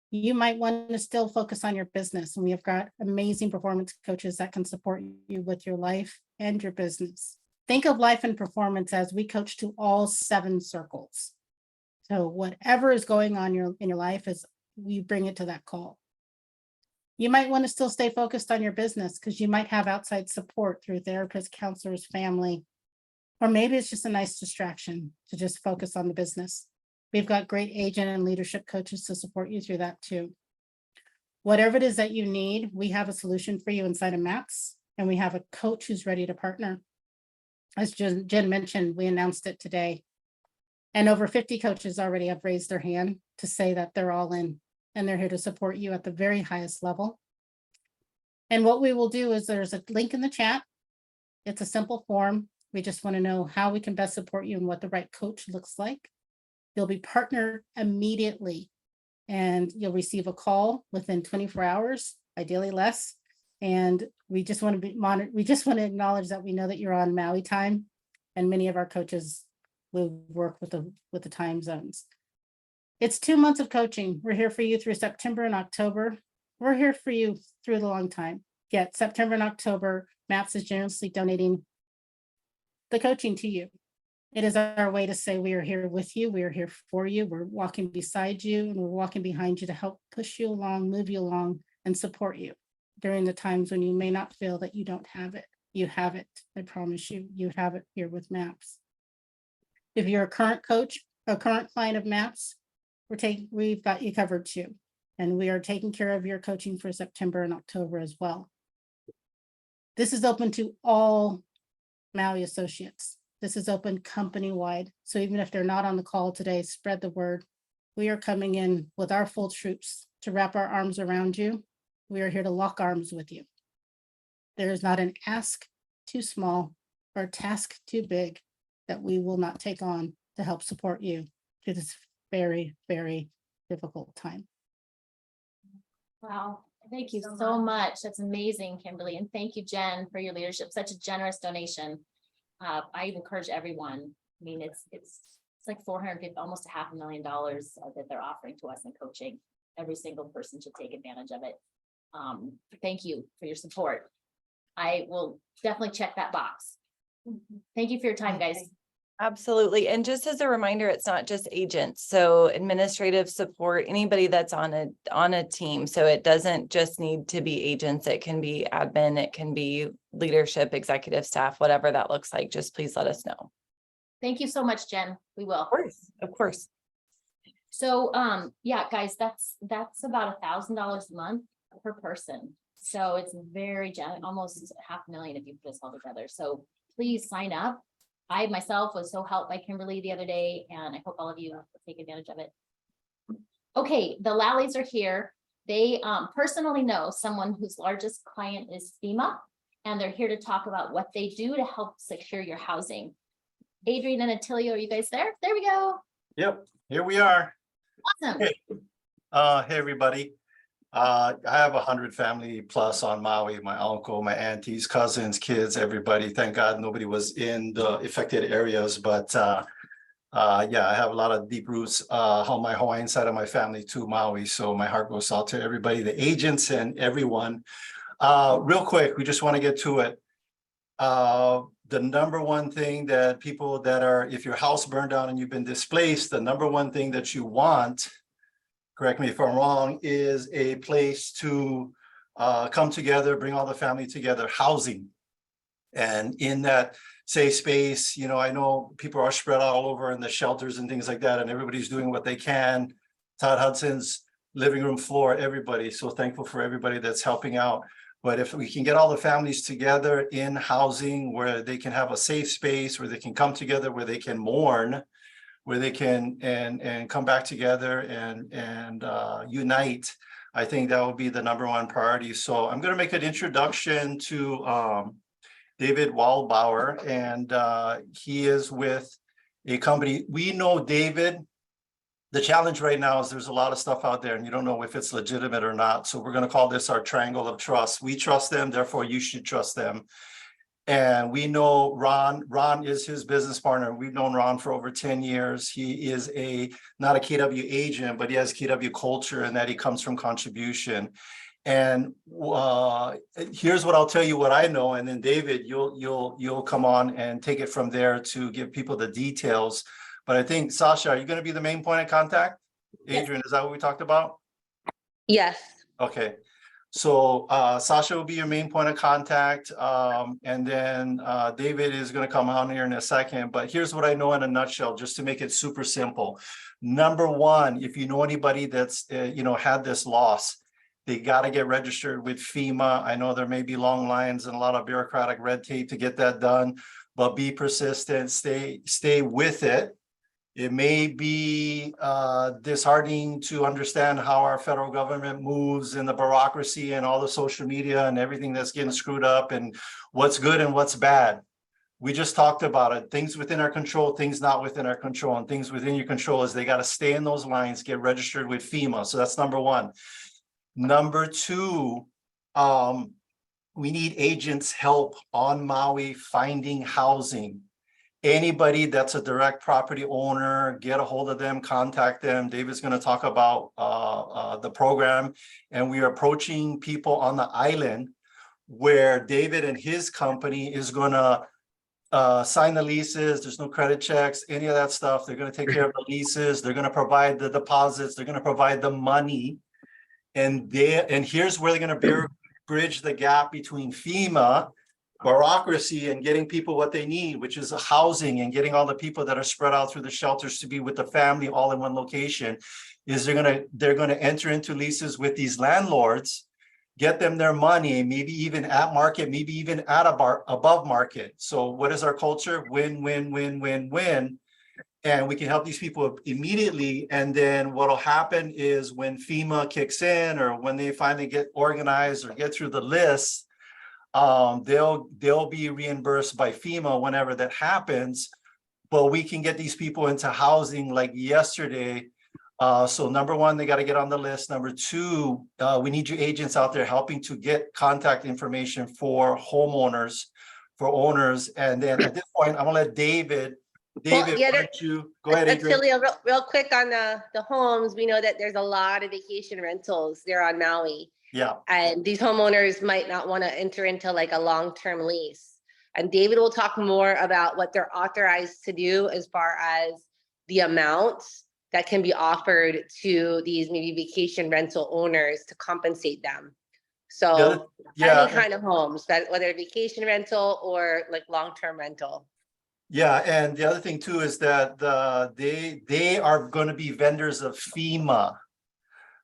You might want to still focus on your business, and we have got amazing performance coaches that can support you with your life and your business. Think of life and performance as we coach to all 7 circles. So whatever is going on in your life is we bring it to that call. You might want to still stay focused on your business because you might have outside support through therapists, counselors, family, or maybe it's just a nice distraction to just focus on the business. We've got great agent and leadership coaches to support you through that too. Whatever it is that you need, we have a solution for you inside of MAPS, and we have a coach who's ready to partner. As Jen mentioned, we announced it today. And over 50 coaches already have raised their hand to say that they're all in, and they're here to support you at the very highest level. And what we will do is there's a link in the chat. It's a simple form. We just want to know how we can best support you and what the right coach looks like. You'll be partnered immediately, and you'll receive a call within 24 hours, ideally less. And we just want to be monitored. We just want to acknowledge that we know that you're on Maui time, and many of our coaches will work with the time zones. It's 2 months of coaching. We're here for you through September and October. We're here for you through the long time. Yet September and October, MAPS is generously donating the coaching to you. It is our way to say we are here with you. We are here for you. We're walking beside you, and we're walking behind you to help push you along, move you along, and support you during the times when you may not feel that you don't have it. You have it. I promise you, you have it here with MAPS. If you're a current coach, a current client of MAPS, we've got you covered too. And we are taking care of your coaching for September and October as well. This is open to all Maui associates. This is open company-wide. So even if they're not on the call today, spread the word. We are coming in with our full troops to wrap our arms around you. We are here to lock arms with you. There is not an ask too small or a task too big that we will not take on to help support you through this very, very difficult time. Wow, thank you so much. That's amazing, Kimberly. And thank you, Jen, for your leadership. Such a generous donation. I encourage everyone. I mean, it's like 450, almost $500,000 that they're offering to us in coaching. Every single person should take advantage of it. Thank you for your support. I will definitely check that box. Thank you for your time, guys. Absolutely. And just as a reminder, it's not just agents. So administrative support, anybody that's on a team. So it doesn't just need to be agents. It can be admin, it can be leadership, executive staff, whatever that looks like. Just please let us know. Thank you so much, Jen. We will. Of course. So, yeah, guys, that's about $1,000 a month per person. So it's very almost $500,000 if you put this all together. So please sign up. I myself was so helped by Kimberly the other day, and I hope all of you will take advantage of it. Okay, the Lallies are here. They personally know someone whose largest client is FEMA, and they're here to talk about what they do to help secure your housing. Adrian and Attilio, are you guys there? There we go. Yep, here we are. Awesome. Hey, everybody. I have 100 family plus on Maui, my uncle, my aunties, cousins, kids, everybody. Thank God nobody was in the affected areas, but yeah, I have a lot of deep roots on my Hawaiian side of my family to Maui. So my heart goes out to everybody, the agents and everyone. Real quick, we just want to get to it. The number one thing that people that are, if your house burned down and you've been displaced, the number one thing that you want, correct me if I'm wrong, is a place to come together, bring all the family together, housing. And in that safe space, you know, I know people are spread out all over in the shelters and things like that, and everybody's doing what they can. Todd Hudson's living room floor, everybody. So thankful for everybody that's helping out. But if we can get all the families together in housing where they can have a safe space, where they can come together, where they can mourn, where they can and come back together and unite, I think that would be the #1 priority. So I'm going to make an introduction to David Waldbauer, and he is with a company. We know David. The challenge right now is there's a lot of stuff out there and you don't know if it's legitimate or not. So we're going to call this our triangle of trust. We trust them, therefore you should trust them. And we know Ron is his business partner. We've known Ron for over 10 years. He is not a KW agent, but he has KW culture and that he comes from contribution. And here's what I'll tell you what I know. And then David, you'll come on and take it from there to give people the details. But I think, Sasha, are you going to be the main point of contact? Adrian, is that what we talked about? Yes. Okay. So Sasha will be your main point of contact. And then David is going to come on here in a second. But here's what I know in a nutshell, just to make it super simple. #1, if you know anybody that's, had this loss, they got to get registered with FEMA. I know there may be long lines and a lot of bureaucratic red tape to get that done, but be persistent, stay with it. It may be disheartening to understand how our federal government moves and the bureaucracy and all the social media and everything that's getting screwed up and what's good and what's bad. We just talked about it. Things within our control, things not within our control, and things within your control is they got to stay in those lines, get registered with FEMA. So that's #1. #2, we need agents' help on Maui finding housing. Anybody that's a direct property owner, get a hold of them, contact them. David's going to talk about the program, and we are approaching people on the island where David and his company is going to sign the leases. There's no credit checks, any of that stuff. They're going to take care of the leases. They're going to provide the deposits. They're going to provide the money. And here's where they're going to bridge the gap between FEMA bureaucracy and getting people what they need, which is housing, and getting all the people that are spread out through the shelters to be with the family all in one location. Is they're gonna enter into leases with these landlords, get them their money, maybe even at market, maybe even at above market. So what is our culture? Win, win, win, win, win. And we can help these people immediately. And then what'll happen is when FEMA kicks in, or when they finally get organized or get through the list, they'll be reimbursed by FEMA whenever that happens. But we can get these people into housing like yesterday. So #1, they got to get on the list. #2, we need you agents out there helping to get contact information for homeowners, for owners. And then at this point, I'm gonna let David, why don't you go ahead, Adrian. Real quick on the homes, we know that there's a lot of vacation rentals there on Maui. Yeah. And these homeowners might not want to enter into like a long-term lease. And David will talk more about what they're authorized to do as far as the amounts that can be offered to these maybe vacation rental owners to compensate them. So any kind of homes, whether vacation rental or like long-term rental. Yeah, and the other thing too is that they are going to be vendors of FEMA.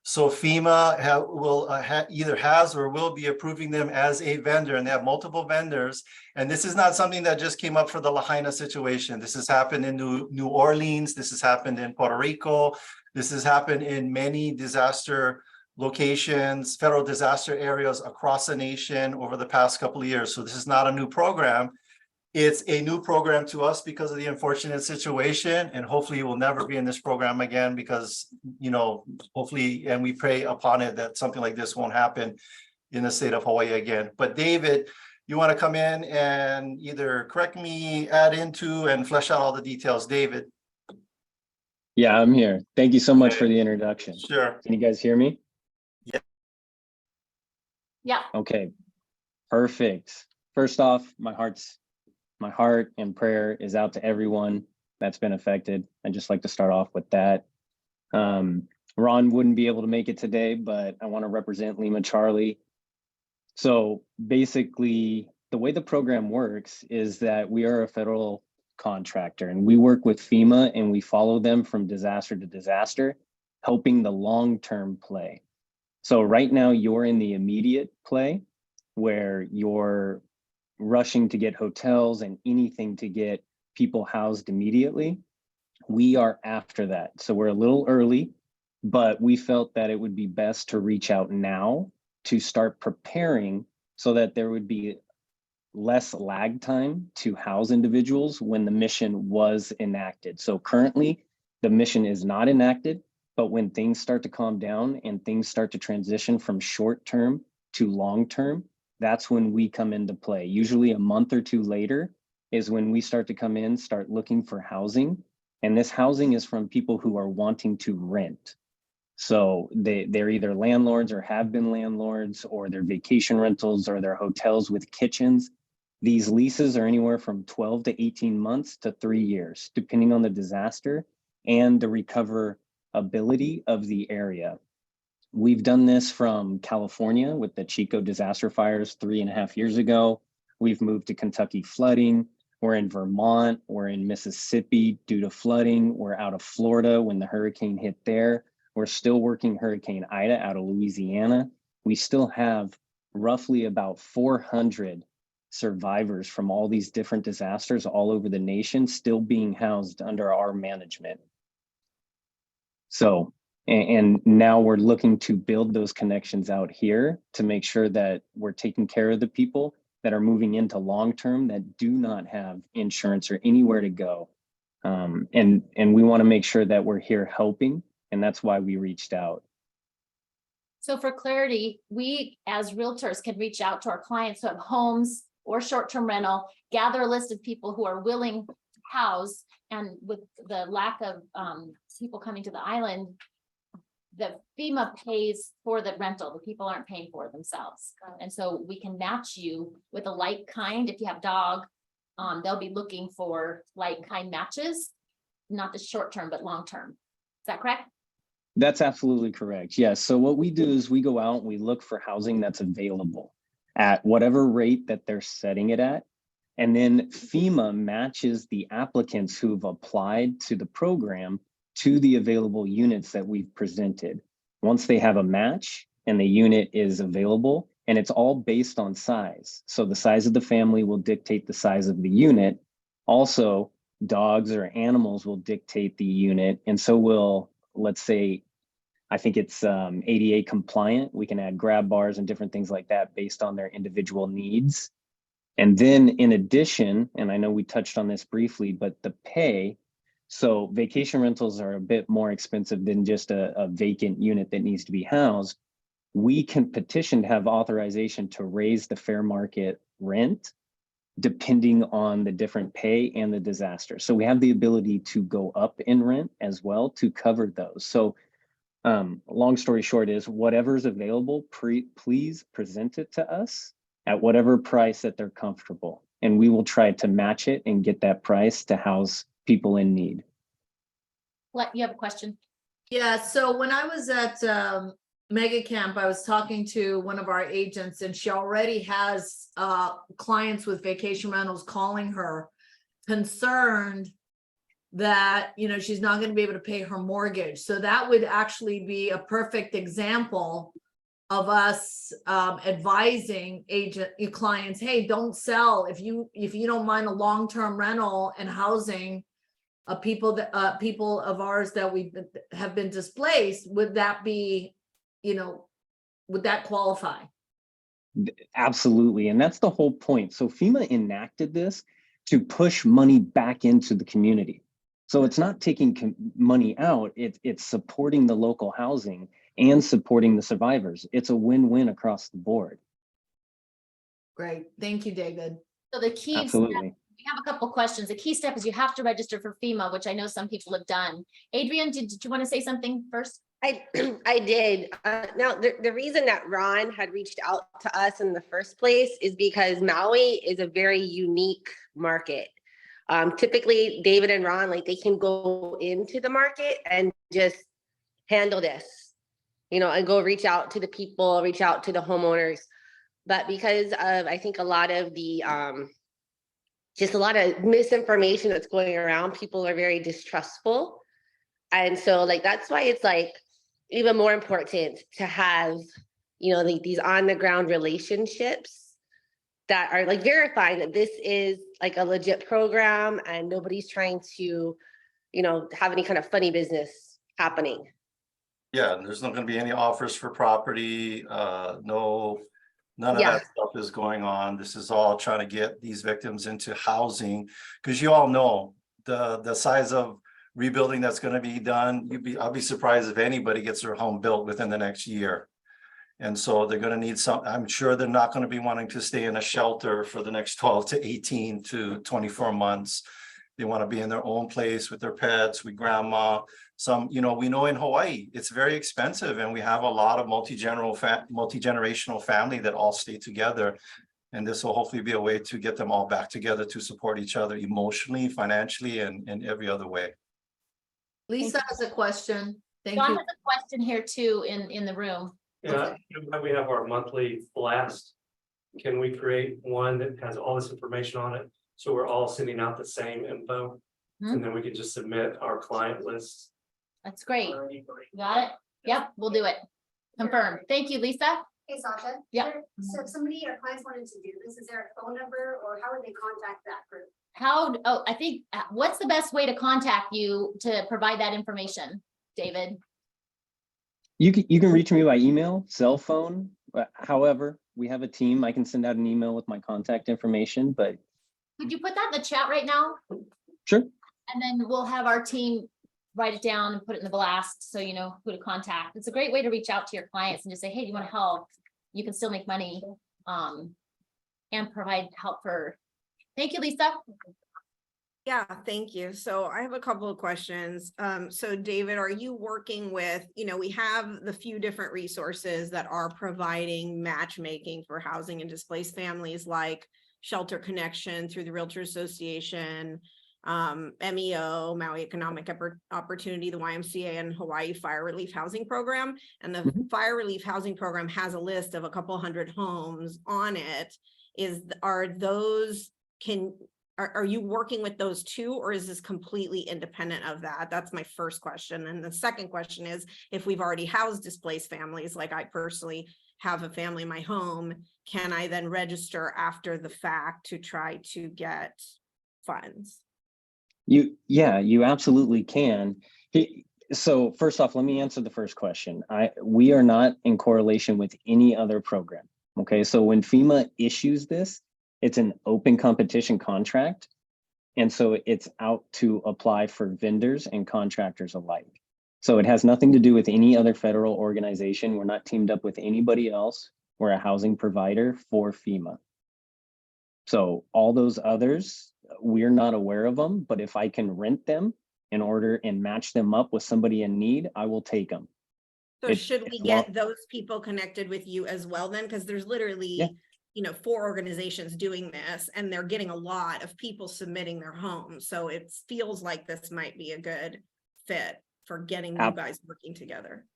So FEMA either has or will be approving them as a vendor, and they have multiple vendors. And this is not something that just came up for the Lahaina situation. This has happened in New Orleans. This has happened in Puerto Rico. This has happened in many disaster locations, federal disaster areas across the nation over the past couple of years. So this is not a new program. It's a new program to us because of the unfortunate situation, and hopefully we'll never be in this program again because, hopefully, and we pray upon it that something like this won't happen in the state of Hawaii again. But David, you want to come in and either correct me, add into, and flesh out all the details. David. Yeah, I'm here. Thank you so much for the introduction. Sure. Can you guys hear me? Yeah. Yeah. Okay, perfect. First off, my heart and prayer is out to everyone that's been affected. I'd just like to start off with that. Ron wouldn't be able to make it today, but I want to represent Lima Charlie. So basically, the way the program works is that we are a federal contractor and we work with FEMA and we follow them from disaster to disaster, helping the long-term play. So right now you're in the immediate play. where you're rushing to get hotels and anything to get people housed immediately. We are after that. So we're a little early, but we felt that it would be best to reach out now to start preparing so that there would be less lag time to house individuals when the mission was enacted. So currently, the mission is not enacted, but when things start to calm down and things start to transition from short-term to long-term, that's when we come into play. Usually a month or two later is when we start to come in, start looking for housing. And this housing is from people who are wanting to rent. So they're either landlords or have been landlords, or they're vacation rentals, or they're hotels with kitchens. These leases are anywhere from 12 to 18 months to 3 years, depending on the disaster and the recoverability of the area. We've done this from California with the Chico disaster fires 3.5 years ago. We've moved to Kentucky flooding. We're in Vermont. We're in Mississippi due to flooding. We're out of Florida when the hurricane hit there. We're still working Hurricane Ida out of Louisiana. We still have roughly about 400 survivors from all these different disasters all over the nation still being housed under our management. So, and now we're looking to build those connections out here to make sure that we're taking care of the people that are moving into long-term that do not have insurance or anywhere to go. And we want to make sure that we're here helping, and that's why we reached out. So for clarity, we as realtors can reach out to our clients who have homes or short-term rental, gather a list of people who are willing to house, and with the lack of people coming to the island, the FEMA pays for the rental. The people aren't paying for it themselves. And so we can match you with a like kind. If you have dog, they'll be looking for like kind matches, not the short term, but long term. Is that correct? That's absolutely correct. Yes. So what we do is we go out and we look for housing that's available at whatever rate that they're setting it at. And then FEMA matches the applicants who've applied to the program to the available units that we've presented. Once they have a match and the unit is available, and it's all based on size. So the size of the family will dictate the size of the unit. Also, dogs or animals will dictate the unit. And so will, let's say, I think it's ADA compliant. We can add grab bars and different things like that based on their individual needs. And then in addition, and I know we touched on this briefly, but the pay, so vacation rentals are a bit more expensive than just a vacant unit that needs to be housed. We can petition to have authorization to raise the fair market rent depending on the different pay and the disaster. So we have the ability to go up in rent as well to cover those. So long story short is whatever's available, please present it to us at whatever price that they're comfortable. And we will try to match it and get that price to house people in need. You have a question? Yeah, so when I was at Mega Camp, I was talking to one of our agents, and she already has clients with vacation rentals calling her, concerned that, you know, she's not going to be able to pay her mortgage. So that would actually be a perfect example of us advising your clients, hey, don't sell if you don't mind a long-term rental and housing people of ours that have been displaced. Would that be, you know, would that qualify? Absolutely. And that's the whole point. So FEMA enacted this to push money back into the community. So it's not taking money out, it's supporting the local housing and supporting the survivors. It's a win-win across the board. Great. Thank you, David. So the key Absolutely. step, we have a couple questions. The key step is you have to register for FEMA, which I know some people have done. Adrian, did you want to say something first? I did. Now, the reason that Ron had reached out to us in the first place is because Maui is a very unique market. Typically, David and Ron, like they can go into the market and just handle this, you know, and go reach out to the people, reach out to the homeowners. But because of, I think a lot of the, just a lot of misinformation that's going around, people are very distrustful. And so like, that's why it's like even more important to have, you know, these on the ground relationships that are like verifying that this is like a legit program and nobody's trying to, you know, have any kind of funny business happening. Yeah, and there's not gonna be any offers for property, no, none of Yeah. that stuff is going on. This is all trying to get these victims into housing. Cause you all know the size of rebuilding that's gonna be done, I'll be surprised if anybody gets their home built within the next year. And so they're gonna need I'm sure they're not gonna be wanting to stay in a shelter for the next 12 to 18 to 24 months. They want to be in their own place with their pets, with grandma. Some, you know, we know in Hawaii, it's very expensive and we have a lot of multi-generational family that all stay together. And this will hopefully be a way to get them all back together to support each other emotionally, financially, and in every other way. Lisa has a question. Thank John you. has a question here too in the room. Yeah, we have our monthly blast. Can we create one that has all this information on it? So we're all sending out the same info. And then we can just submit our client lists. That's great. Got it? Yep, we'll do it. Confirmed. Thank you, Lisa. Hey, Sasha. Yep. So if somebody or clients wanted to do this, is there a phone number or how would they contact that group? I think, what's the best way to contact you to provide that information, David? You can reach me by email, cell phone. However, we have a team. I can send out an email with my contact information, but Could you put that in the chat right now? sure. And then we'll have our team write it down and put it in the blast, so you know who to contact. It's a great way to reach out to your clients and just say, hey, do you want to help? You can still make money, and provide help for, thank you, Lisa. Yeah, thank you. So I have a couple of questions. So David, are you working with, we have the few different resources that are providing matchmaking for housing and displaced families, like Shelter Connection through the Realtor Association, MEO, Maui Economic Opportunity, the YMCA, and Hawaii Fire Relief Housing Program. And the Fire Relief Housing Program has a list of a couple hundred homes on it. Are you working with those two, or is this completely independent of that? That's my first question. And the second question is, if we've already housed displaced families, like I personally have a family in my home, can I then register after the fact to try to get funds? You absolutely can. So first off, let me answer the first question. We are not in correlation with any other program. Okay, so when FEMA issues this, it's an open competition contract. And so it's out to apply for vendors and contractors alike. So it has nothing to do with any other federal organization. We're not teamed up with anybody else. We're a housing provider for FEMA. So all those others, we're not aware of them, but if I can rent them in order and match them up with somebody in need, I will take them. So should we get those people connected with you as well then? Because there's literally, 4 organizations doing this, and they're getting a lot of people submitting their homes. So it feels like this might be a good fit for getting you guys working together.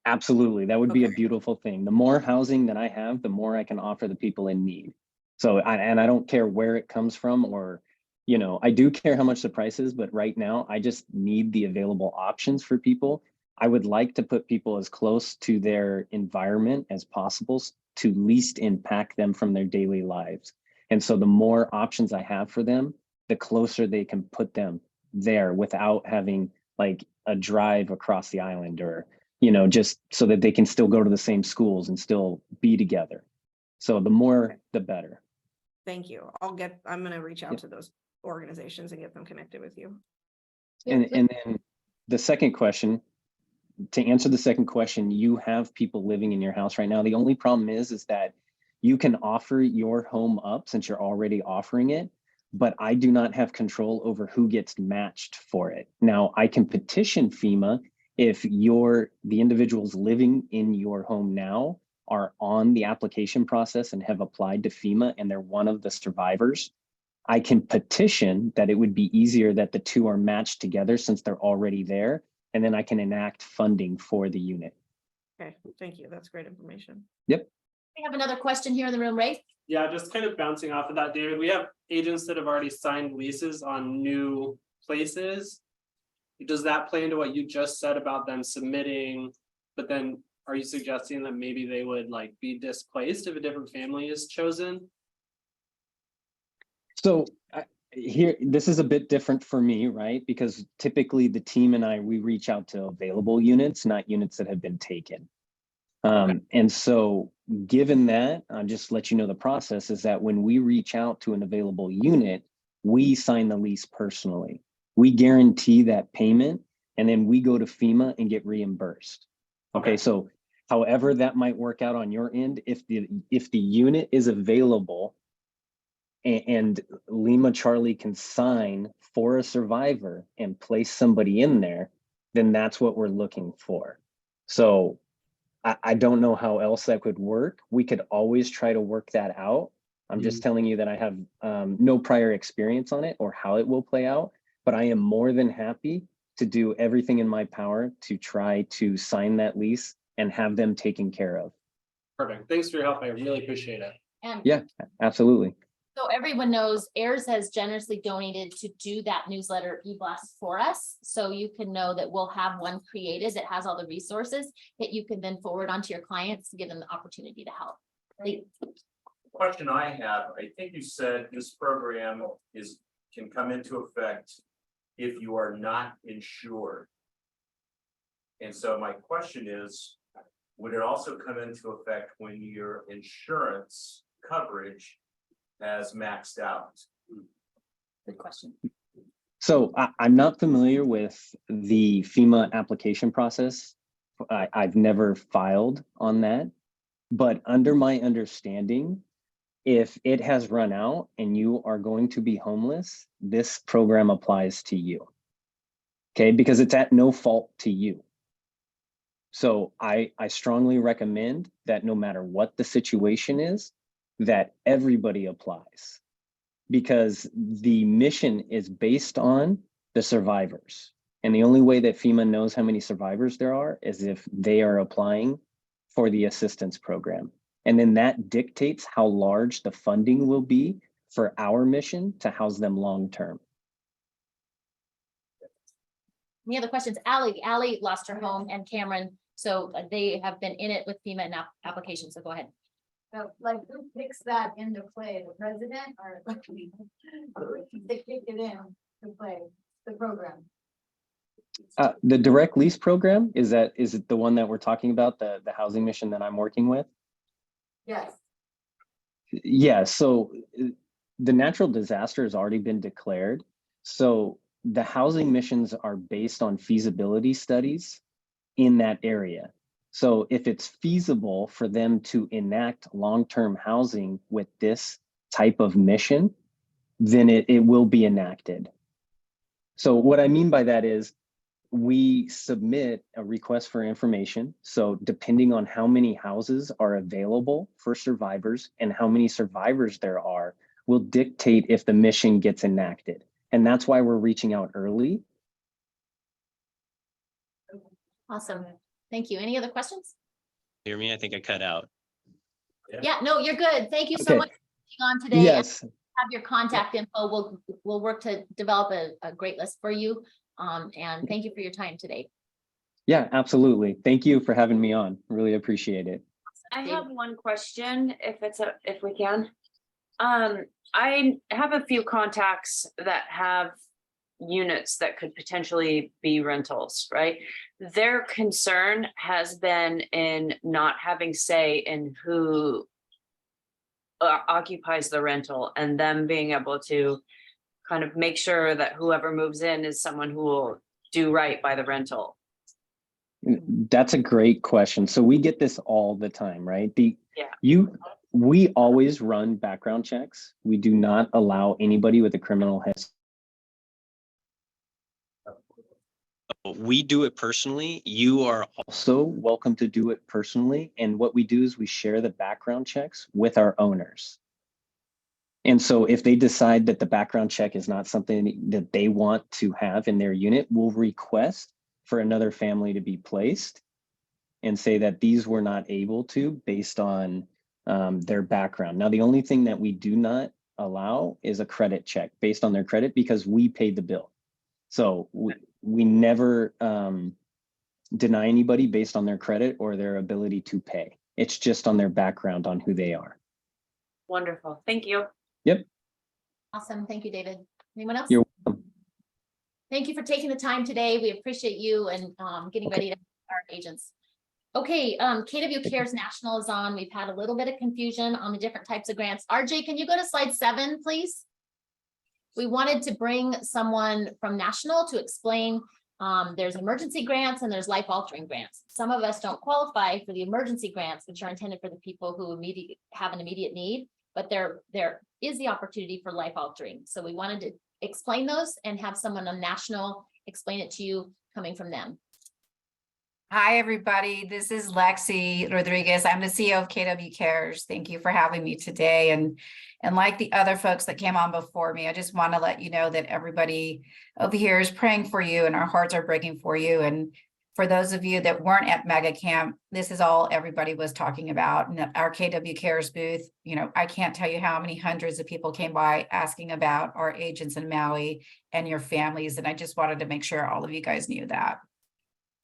Absolutely. That would be a beautiful thing. The more housing that I have, the more I can offer the people in need. So, and I don't care where it comes from, or, I do care how much the price is, but right now I just need the available options for people. I would like to put people as close to their environment as possible to least impact them from their daily lives. And so the more options I have for them, the closer they can put them there without having like a drive across the island, or, just so that they can still go to the same schools and still be together. So the more, the better. Thank you. I'm going to reach out to those organizations and get them connected with you. And then the second question, to answer the second question, you have people living in your house right now. The only problem is that you can offer your home up since you're already offering it, but I do not have control over who gets matched for it. Now, I can petition FEMA if the individuals living in your home now are on the application process and have applied to FEMA and they're one of the survivors. I can petition that it would be easier that the two are matched together since they're already there, and then I can enact funding for the unit. Okay, thank you. That's great information. Yep. We have another question here in the room, Ray. Yeah, just kind of bouncing off of that, David. We have agents that have already signed leases on new places. Does that play into what you just said about them submitting? But then are you suggesting that maybe they would like be displaced if a different family is chosen? So here, this is a bit different for me, right? Because typically the team and I, we reach out to available units, not units that have been taken. And so given that, I'll just let you know the process is that when we reach out to an available unit, we sign the lease personally. We guarantee that payment and then we go to FEMA and get reimbursed. Okay, so however that might work out on your end, if the unit is available and Lima Charlie can sign for a survivor and place somebody in there, then that's what we're looking for. So I don't know how else that could work. We could always try to work that out. I'm just telling you that I have no prior experience on it or how it will play out, but I am more than happy to do everything in my power to try to sign that lease and have them taken care of. Perfect. Thanks for your help. I really appreciate it. And Yeah, absolutely. so everyone knows AIRS has generously donated to do that newsletter e-blast for us. So you can know that we'll have one created that has all the resources that you can then forward onto your clients to give them the opportunity to help. Question I have, I think you said this program can come into effect if you are not insured. And so my question is, would it also come into effect when your insurance coverage has maxed out? Good question. So I'm not familiar with the FEMA application process. I've never filed on that, but under my understanding, if it has run out and you are going to be homeless, this program applies to you. Okay, because it's at no fault to you. So I strongly recommend that no matter what the situation is, that everybody applies, because the mission is based on the survivors. And the only way that FEMA knows how many survivors there are is if they are applying for the assistance program. And then that dictates how large the funding will be for our mission to house them long-term. Any other questions? Allie lost her home, and Cameron, so they have been in it with FEMA and application, so go ahead. So like who picks that into play, the president or they kick it in to play the program? The direct lease program, is it the one that we're talking about, the housing mission that I'm working with? Yes. Yeah, so the natural disaster has already been declared. So the housing missions are based on feasibility studies in that area. So if it's feasible for them to enact long-term housing with this type of mission, then it will be enacted. So what I mean by that is we submit a request for information. So depending on how many houses are available for survivors and how many survivors there are, will dictate if the mission gets enacted. And that's why we're reaching out early. Awesome. Thank you. Any other questions? Hear me? I think I cut out. Yeah, no, you're good. Thank you so Okay. much for being on today. Yes. Have your contact info. We'll work to develop a great list for you. And thank you for your time today. Yeah, absolutely. Thank you for having me on. Really appreciate it. I have one question, if we can. I have a few contacts that have units that could potentially be rentals, right? Their concern has been in not having say in who occupies the rental, and them being able to kind of make sure that whoever moves in is someone who will do right by the rental. That's a great question. So we get this all the time, right? Yeah. We always run background checks. We do not allow anybody with a criminal history. We do it personally. You are Also welcome to do it personally. And what we do is we share the background checks with our owners. And so if they decide that the background check is not something that they want to have in their unit, we'll request for another family to be placed and say that these were not able to based on their background. Now, the only thing that we do not allow is a credit check based on their credit, because we paid the bill. So we never deny anybody based on their credit or their ability to pay. It's just on their background on who they are. Wonderful. Thank you. Yep. Awesome. Thank you, David. Anyone else? You're welcome. Thank you for taking the time today. We appreciate you and getting Okay. ready to our agents. Okay, KW Cares National is on. We've had a little bit of confusion on the different types of grants. RJ, can you go to slide 7, please? We wanted to bring someone from National to explain, there's emergency grants and there's life altering grants. Some of us don't qualify for the emergency grants, which are intended for the people who have an immediate need, but there is the opportunity for life altering. So we wanted to explain those and have someone on National explain it to you coming from them. Hi, everybody. This is Lexi Rodriguez. I'm the CEO of KW Cares. Thank you for having me today. And like the other folks that came on before me, I just want to let you know that everybody over here is praying for you and our hearts are breaking for you. And for those of you that weren't at Mega Camp, this is all everybody was talking about. And our KW Cares booth, you know, I can't tell you how many hundreds of people came by asking about our agents in Maui and your families. And I just wanted to make sure all of you guys knew that.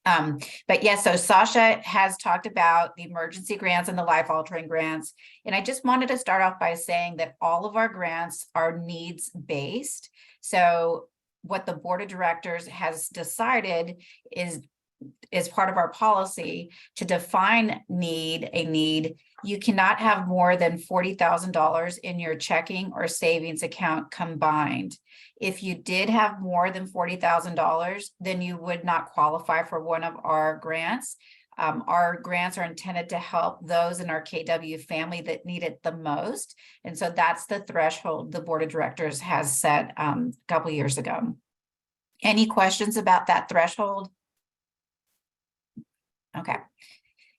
But yes, so Sasha has talked about the emergency grants and the life altering grants. And I just wanted to start off by saying that all of our grants are needs based. So what the board of directors has decided is part of our policy to define a need. You cannot have more than $40,000 in your checking or savings account combined. If you did have more than $40,000, then you would not qualify for one of our grants. Our grants are intended to help those in our KW family that need it the most. And so that's the threshold the board of directors has set a couple years ago. Any questions about that threshold? Okay.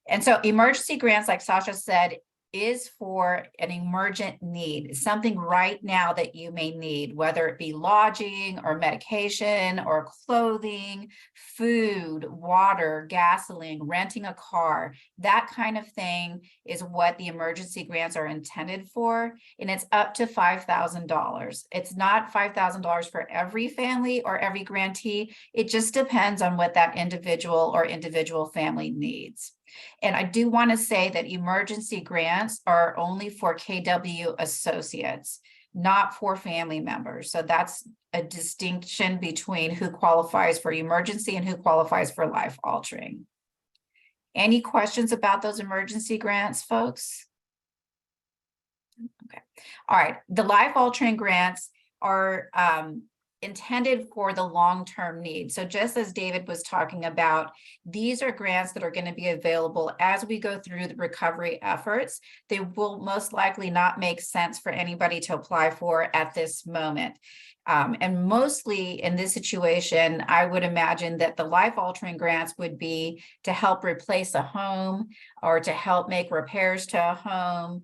And so emergency grants, like Sasha said, is for an emergent need, something right now that you may need, whether it be lodging or medication or clothing, food, water, gasoline, renting a car. That kind of thing is what the emergency grants are intended for. And it's up to $5,000. It's not $5,000 for every family or every grantee. It just depends on what that individual or individual family needs. And I do want to say that emergency grants are only for KW associates, not for family members. So that's a distinction between who qualifies for emergency and who qualifies for life altering. Any questions about those emergency grants, folks? Okay. All right. The life altering grants are intended for the long-term need. So just as David was talking about, these are grants that are going to be available as we go through the recovery efforts. They will most likely not make sense for anybody to apply for at this moment. And mostly in this situation, I would imagine that the life altering grants would be to help replace a home or to help make repairs to a home,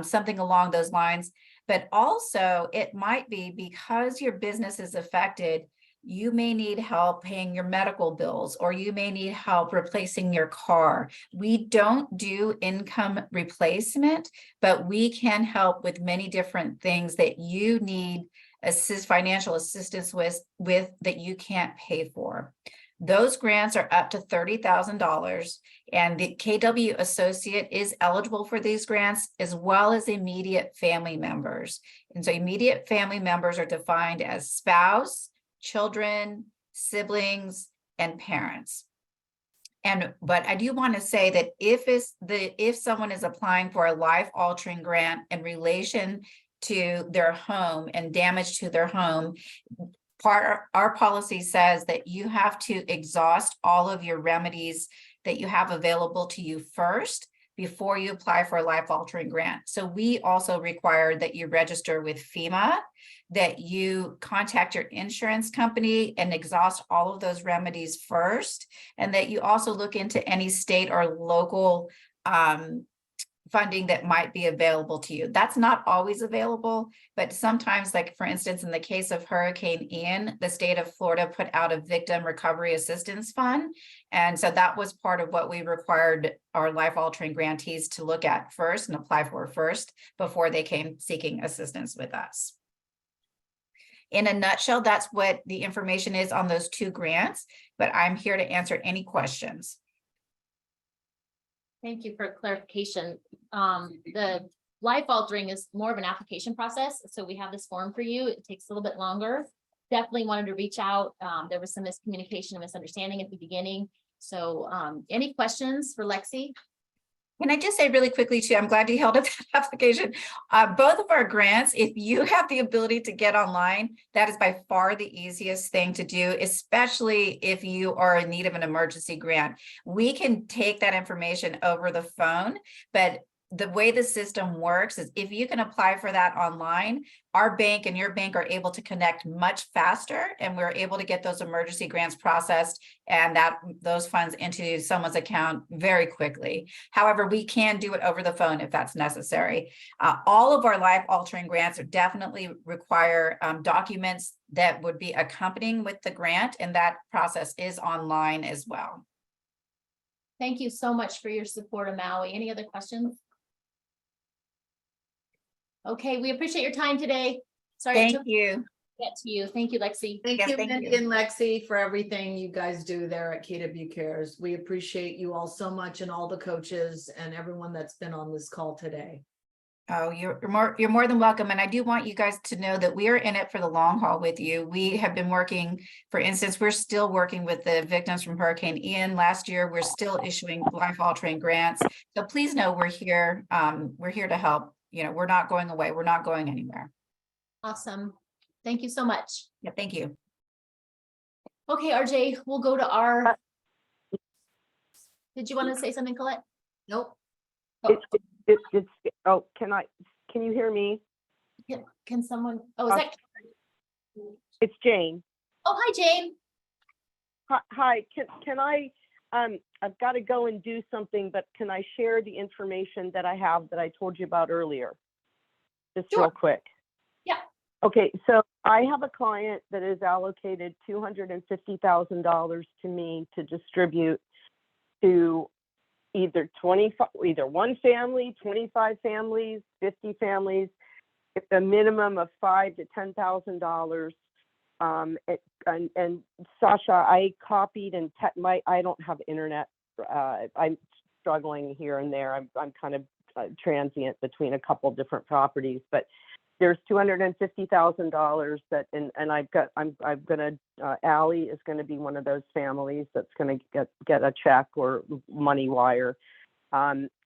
something along those lines. But also it might be because your business is affected, you may need help paying your medical bills, or you may need help replacing your car. We don't do income replacement, but we can help with many different things that you need financial assistance with that you can't pay for. Those grants are up to $30,000, and the KW associate is eligible for these grants, as well as immediate family members. And so immediate family members are defined as spouse, children, siblings, and parents. But I do want to say that if someone is applying for a life altering grant in relation to their home and damage to their home, our policy says that you have to exhaust all of your remedies that you have available to you first before you apply for a life altering grant. So we also require that you register with FEMA, that you contact your insurance company and exhaust all of those remedies first, and that you also look into any state or local funding that might be available to you. That's not always available, but sometimes, like for instance, in the case of Hurricane Ian, the state of Florida put out a victim recovery assistance fund. And so that was part of what we required our life altering grantees to look at first and apply for first before they came seeking assistance with us. In a nutshell, that's what the information is on those two grants, but I'm here to answer any questions. Thank you for clarification. The life altering is more of an application process, so we have this form for you. It takes a little bit longer. Definitely wanted to reach out. There was some miscommunication and misunderstanding at the beginning. So any questions for Lexi? Can I just say really quickly too, I'm glad you held up that application. Both of our grants, if you have the ability to get online, that is by far the easiest thing to do, especially if you are in need of an emergency grant. We can take that information over the phone, but the way the system works is if you can apply for that online, our bank and your bank are able to connect much faster, and we're able to get those emergency grants processed and those funds into someone's account very quickly. However, we can do it over the phone if that's necessary. All of our life altering grants definitely require documents that would be accompanying with the grant, and that process is online as well. Thank you so much for your support of Maui. Any other questions? Okay, we appreciate your time today. Sorry. Thank you. Get to you. Thank you, Lexi. Thank Yes, you, thank Mindy you. and Lexi, for everything you guys do there at KW Cares. We appreciate you all so much, and all the coaches and everyone that's been on this call today. Oh, you're more than welcome. And I do want you guys to know that we are in it for the long haul with you. We have been working, for instance, we're still working with the victims from Hurricane Ian last year. We're still issuing life altering grants. So please know we're here. We're here to help. You know, we're not going away. We're not going anywhere. Awesome. Thank you so much. Yeah, thank you. Okay, RJ, we'll go to our. Did you want to say something, Colette? Nope. Oh, can you hear me? Can someone, oh, is that? It's Jane. Oh, hi, Jane. Hi, can I, I've got to go and do something, but can I share the information that I have that I told you about earlier? Just real quick. Yeah. Okay, so I have a client that is allocated $250,000 to me to distribute to either one family, 25 families, 50 families, a minimum of $5,000 to $10,000. And Sasha, I copied and I don't have internet. I'm struggling here and there. I'm kind of transient between a couple different properties, but there's $250,000 that, and I'm gonna, Allie is gonna be one of those families that's gonna get a check or money wire.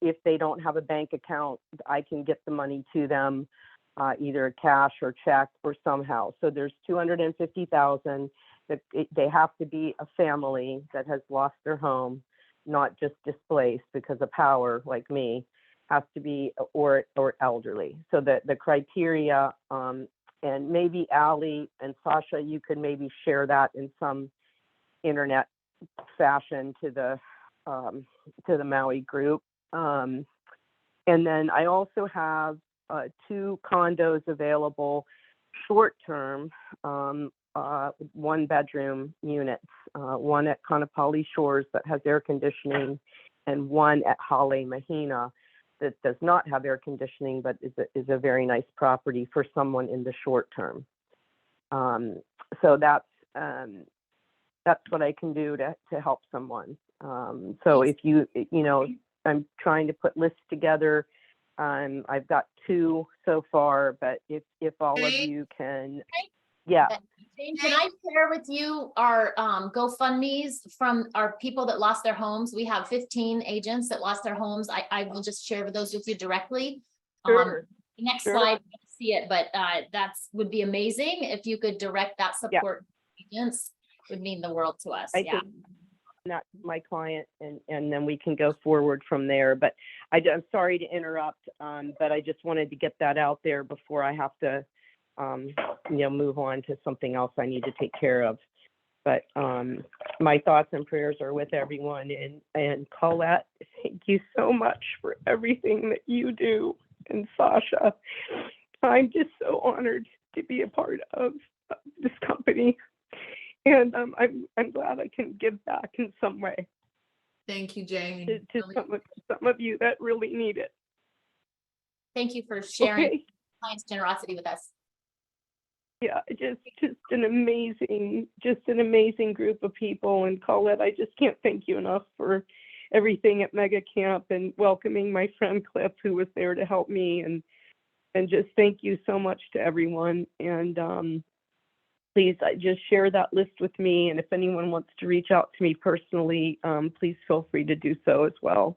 If they don't have a bank account, I can get the money to them, either cash or check or somehow. So there's $250,000 that they have to be a family that has lost their home, not just displaced because of power like me. Has to be or elderly. So the criteria, and maybe Allie and Sasha, you could maybe share that in some internet fashion to the Maui group. And then I also have 2 condos available short-term, 1-bedroom units, one at Kaanapali Shores that has air conditioning, and one at Hale Mahina that does not have air conditioning, but is a very nice property for someone in the short term. So that's what I can do to help someone. So if you know, I'm trying to put lists together. I've got 2 so far, but if all of you can, yeah. Jane, can I share with you our GoFundMe's from our people that lost their homes? We have 15 agents that lost their homes. I will just share those with you directly. Sure. Next Sure. slide, you can see it, but would be amazing if you could direct that support to agents. Would mean the world to us. I think not my client, and then we can go forward from there. But I'm sorry to interrupt, but I just wanted to get that out there before I have to move on to something else I need to take care of. But my thoughts and prayers are with everyone. And Colette, thank you so much for everything that you do. And Sasha, I'm just so honored to be a part of this company. And I'm glad I can give back in some way. Thank you, Jane. To some of you that really need it. Thank you for sharing Okay. clients' generosity with us. Yeah, just an amazing group of people. And Colette, I just can't thank you enough for everything at Mega Camp and welcoming my friend Cliff, who was there to help me, and just thank you so much to everyone. And please just share that list with me. And if anyone wants to reach out to me personally, please feel free to do so as well.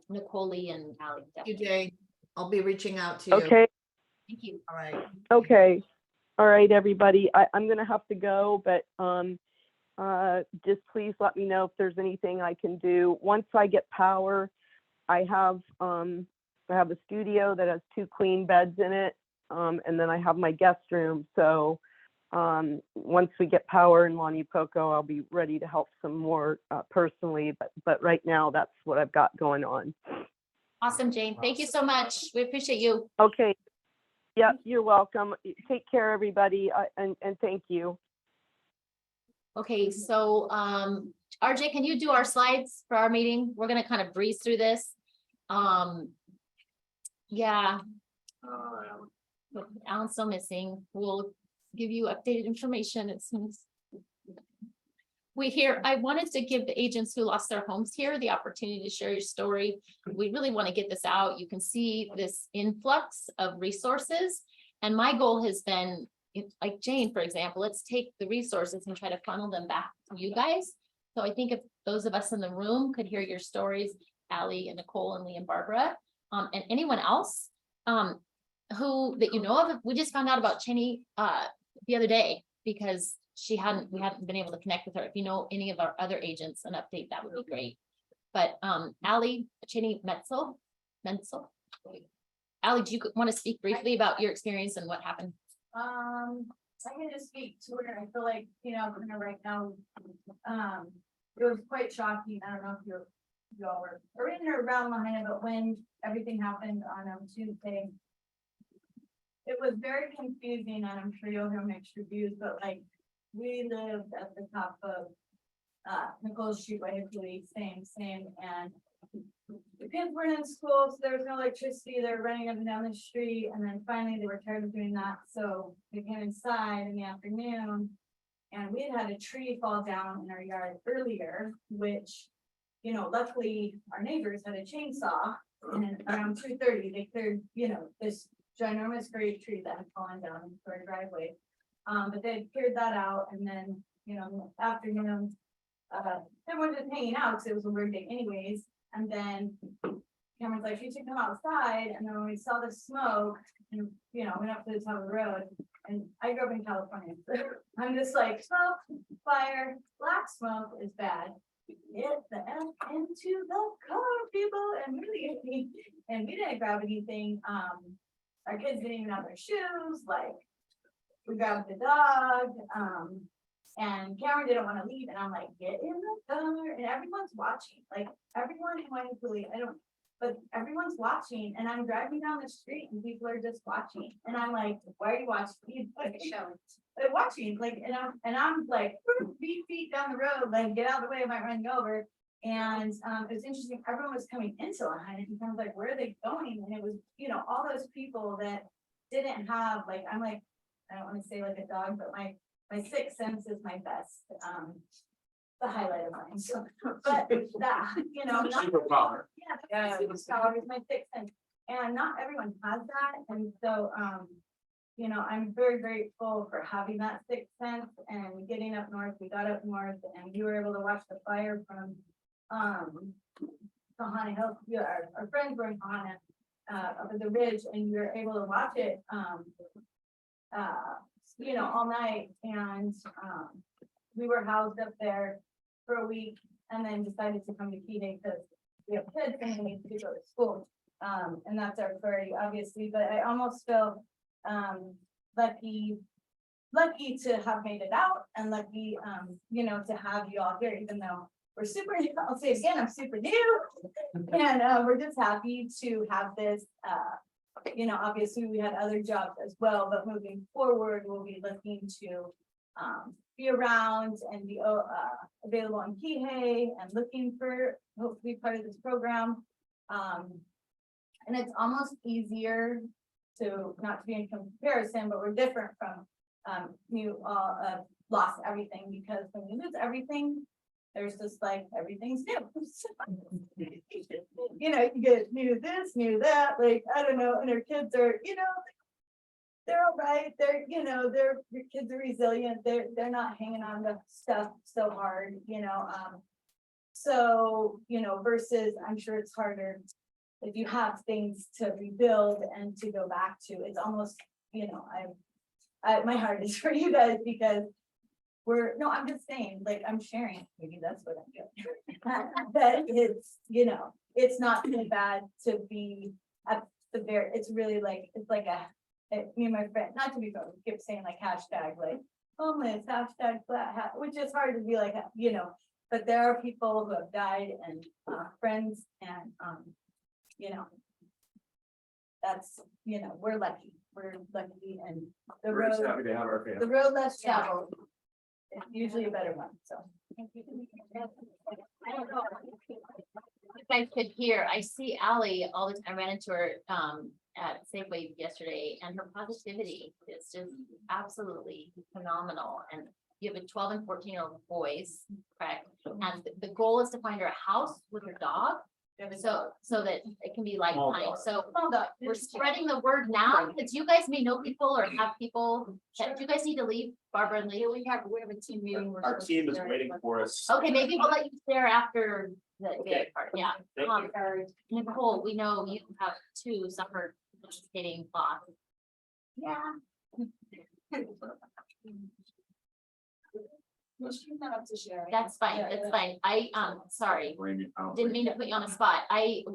Nicole and Ally. You, Jane. I'll be reaching out to you. Okay. Thank you. All right. Okay. All right, everybody. I'm going to have to go, but just please let me know if there's anything I can do. Once I get power, I have a studio that has 2 queen beds in it, and then I have my guest room. So once we get power in Lani Poco, I'll be ready to help some more personally. But right now, that's what I've got going on. Awesome, Jane. Thank you so much. We appreciate you. Okay. Yeah, you're welcome. Take care, everybody, and thank you. Okay, so RJ, can you do our slides for our meeting? We're gonna kind of breeze through this. Yeah. Alan's still missing. We'll give you updated information as soon as we hear. I wanted to give the agents who lost their homes here the opportunity to share your story. We really want to get this out. You can see this influx of resources. And my goal has been, like Jane, for example, let's take the resources and try to funnel them back to you guys. So I think if those of us in the room could hear your stories, Ally and Nicole and Lee and Barbara, and anyone else who that you know of. We just found out about Cheney the other day because we hadn't been able to connect with her. If you know any of our other agents, an update, that would be great. But Ally, Cheney Menzel. Ally, do you want to speak briefly about your experience and what happened? I can just speak to her. I feel like, kind of right now, it was quite shocking. I don't know if y'all were in or around Lahaina, but when everything happened on Tuesday, it was very confusing, and I'm sure you'll hear mixed reviews, but like, we lived at the top of Nicole's Street by Hickory, same, and the kids weren't in school, so there was no electricity. They were running up and down the street, and then finally they were tired of doing that, so they came inside in the afternoon, and we had a tree fall down in our yard earlier, which, luckily our neighbors had a chainsaw, and around 2:30 they cleared, this ginormous great tree that had fallen down into our driveway. But they had cleared that out, and then, in the afternoon, everyone just hanging out because it was a weird day anyways. And then Cameron's like, you should come outside. And then when we saw the smoke, and went up to the top of the road, and I grew up in California. So I'm just like, smoke, fire, black smoke is bad. Get the F into the car, people, and we didn't grab anything. Our kids didn't even have their shoes. Like, we grabbed the dog, and Cameron didn't want to leave, and I'm like, get in the car, and everyone's watching, like everyone in Waiakuli, but everyone's watching, and I'm driving down the street and people are just watching, and I'm like, why are you watching? Like a show. They're watching, like, and I'm like feet down the road, like, get out of the way, I might run you over. And it was interesting, everyone was coming into Lahaina, and kind of like, where are they going? And it was, all those people that didn't have, like, I'm like, I don't want to say like a dog, but my sixth sense is my best, the highlight of mine. So, but that, not Superpower. yeah, superpower is my sixth sense, and not everyone has that. And so, I'm very grateful for having that sixth sense and getting up north. We got up north, and we were able to watch the fire from Kahana Hills. Our friends were in Kahana, up at the ridge, and we were able to watch it all night, and we were housed up there for a week, and then decided to come to Key because we have kids and we need to go to school, and that's our priority, obviously. But I almost feel lucky to have made it out, and lucky to have you all here, even though we're super new. I'll say again, I'm super new, and we're just happy to have this. Obviously we had other jobs as well, but moving forward, we'll be looking to be around and be available in Kihei and looking for, hopefully, part of this program. And it's almost easier to, not to be in comparison, but we're different from you all lost everything, because when you lose everything, there's just like, everything's new. You know, you get new this, new that, like, I don't know, and our kids are, you know, they're all right, they're, you know, your kids are resilient, they're not hanging on to stuff so hard, you know, so, you know, versus, I'm sure it's harder if you have things to rebuild and to go back to. It's almost, you know, my heart is for you guys because I'm just saying, like, I'm sharing, maybe that's what I'm doing. That it's, you know, it's not so bad to be at the very, it's really like, it's like me and my friend, not to be funny, we keep saying like hashtag, like, homeless, hashtag flat hat, which is hard to be like, you know, but there are people who have died and friends and, you know, that's, you know, we're lucky and the We're just road, happy to have our family. the road less traveled is usually a better one, so. I don't know. If I could hear, I see Ally all the time. I ran into her at Safeway yesterday, and her positivity is just absolutely phenomenal. And you have a 12 and 14-year-old boys, correct? And the goal is to find her a house with her dog. So that it can be lifetime. So we're spreading the word now, because you guys may know people or have people. Do you guys need to leave, Barbara and Leah? We have a team meeting. Our team is waiting for us. Okay, maybe we'll let you share after the Okay. part, yeah. Thank you. Nicole, we know you have 2 summer participating thoughts. Yeah. That's fine, that's fine. Sorry, didn't mean to put you on the spot.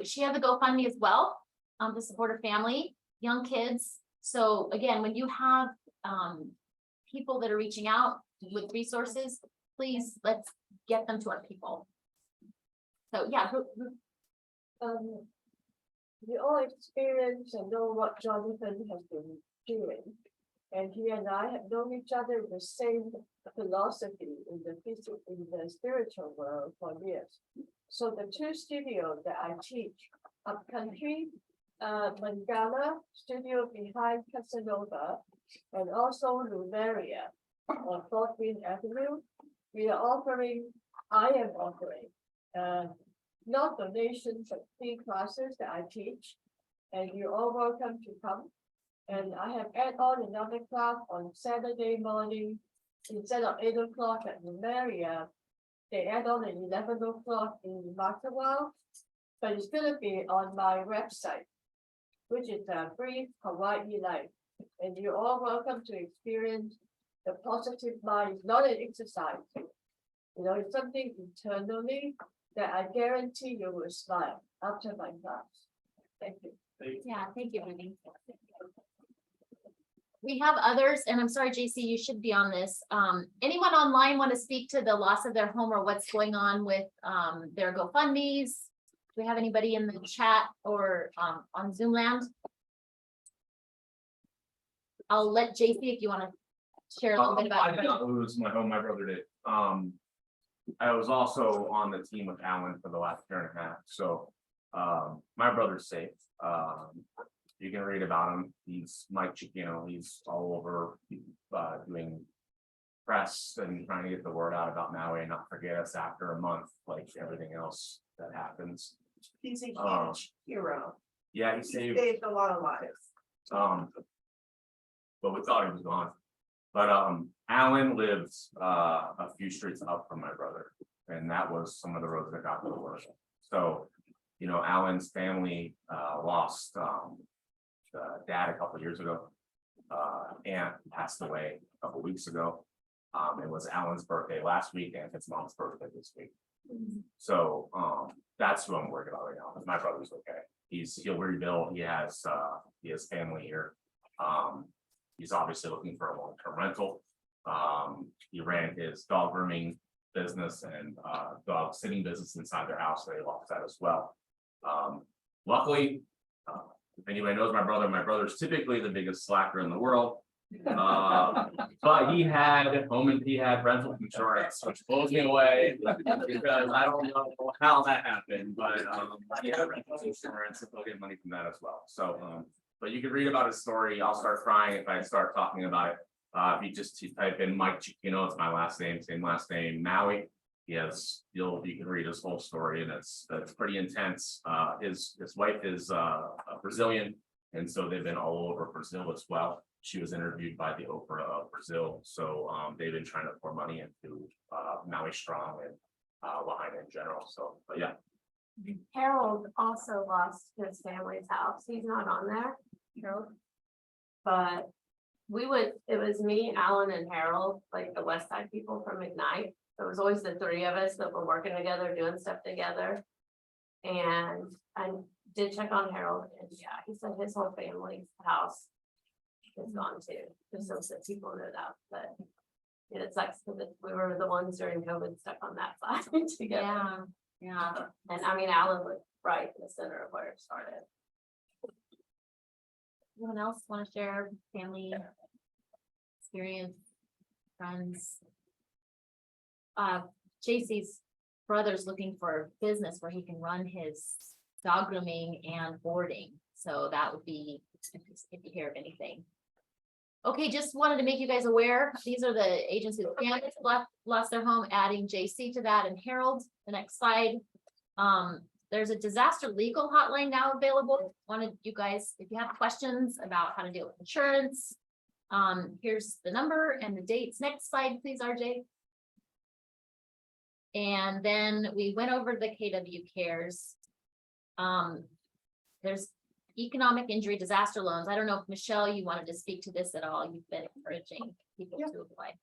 She has a GoFundMe as well, to support her family, young kids. So again, when you have, people that are reaching out with resources, please, let's get them to our people. So, yeah. We all experience and know what Jonathan has been doing. And he and I have known each other with the same philosophy in the spiritual world for years. So the 2 studios that I teach, Upcountry, Mangala studio behind Casanova, and also Lumeria on Fort Greene Avenue, I am offering not donations but free classes that I teach, and you're all welcome to come. And I have add on another class on Saturday morning, instead of 8 o'clock at Lumeria, they add on at 11 o'clock in Matawal, but it's gonna be on my website, which is Breathe Hawaii Life. And you're all welcome to experience the positive mind. It's not an exercise. You know, it's something internally that I guarantee you will smile after my class. Thank you. Yeah, thank you, Ruby. We have others, and I'm sorry, JC, you should be on this. Anyone online want to speak to the loss of their home or what's going on with their GoFundMe's? Do we have anybody in the chat or on Zoom land? I'll let JC if you want to share a little bit I about. did not lose my home, my brother did. I was also on the team with Alan for the last year and a half, so my brother's safe. You can read about him. He's Mike Chiquino. He's all over doing press and trying to get the word out about Maui and not forget us after a month, like everything else that happens. He's a huge hero. Yeah, he He saved. saved a lot of lives. But we thought he was gone. But Alan lives a few streets up from my brother, and that was some of the roads that got to the worst. So, you know, Alan's family lost dad a couple years ago. Aunt passed away a couple weeks ago. It was Alan's birthday last week and his mom's birthday this week. So that's who I'm worried about right now. My brother's okay. He'll rebuild. He has family here. He's obviously looking for a long-term rental. He ran his dog grooming business and dog sitting business inside their house. So they lost that as well. Luckily, if anybody knows my brother's typically the biggest slacker in the world. But he had rental insurance, which blows me away because I don't know how that happened, but he had rental insurance and he'll get money from that as well. So but you can read about his story. I'll start crying if I start talking about it. If you type in Mike Chiquino, it's my last name, same last name, Maui. you can read his whole story and it's pretty intense. His wife is a Brazilian, and so they've been all over Brazil as well. She was interviewed by the Oprah of Brazil, so they've been trying to pour money into Maui Strong and Lahaina in general. So, but yeah. Harold also lost his family's house. He's not on there, Harold. But it was me, Alan and Harold, like the West Side people from Ignite. It was always the three of us that were working together, doing stuff together. And I did check on Harold, and yeah, he said his whole family's house is gone too, just so that people know that, but. It sucks because we were the ones during COVID stuck on that side together. Yeah. And I mean, Alan was right in the center of where it started. Anyone else want to share family experience, friends? JC's brother's looking for a business where he can run his dog grooming and boarding. So that would be, if you hear of anything. Okay, just wanted to make you guys aware, these are the agents who lost their home, adding JC to that, and Harold, the next slide. There's a disaster legal hotline now available. Wanted you guys, if you have questions about how to deal with insurance, here's the number and the dates. Next slide, please, RJ. And then we went over the KW Cares. There's economic injury disaster loans. I don't know if Michelle, you wanted to speak to this at all. You've been encouraging people to apply.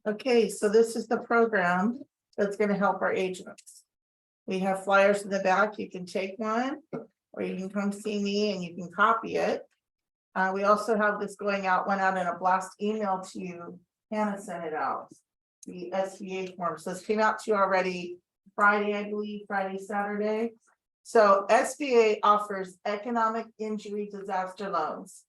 Okay, so this is the program that's gonna help our agents. We have flyers in the back. You can take one, or you can come see me and you can copy it. We also have this going out, went out in a blast email to you. Hannah sent it out. The SBA form. So this came out to you already Friday, I believe, Saturday. So SBA offers economic injury disaster loans.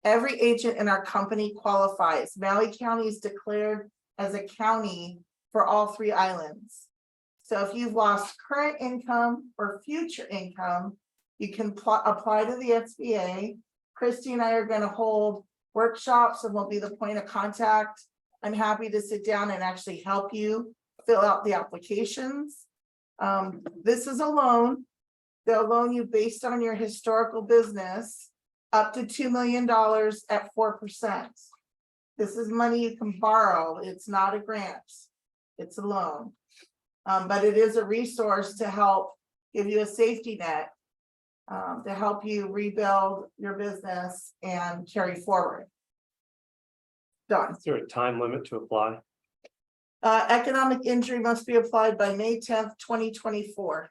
Every agent in our company qualifies. Maui County is declared as a county for all 3 islands. So if you've lost current income or future income, you can apply to the SBA. Christy and I are going to hold workshops and we'll be the point of contact. I'm happy to sit down and actually help you fill out the applications. This is a loan. They'll loan you based on your historical business up to $2 million at 4%. This is money you can borrow. It's not a grant. It's a loan. But it is a resource to help give you a safety net, to help you rebuild your business and carry forward. Done. Is there a time limit to apply? Economic injury must be applied by May 10th, 2024.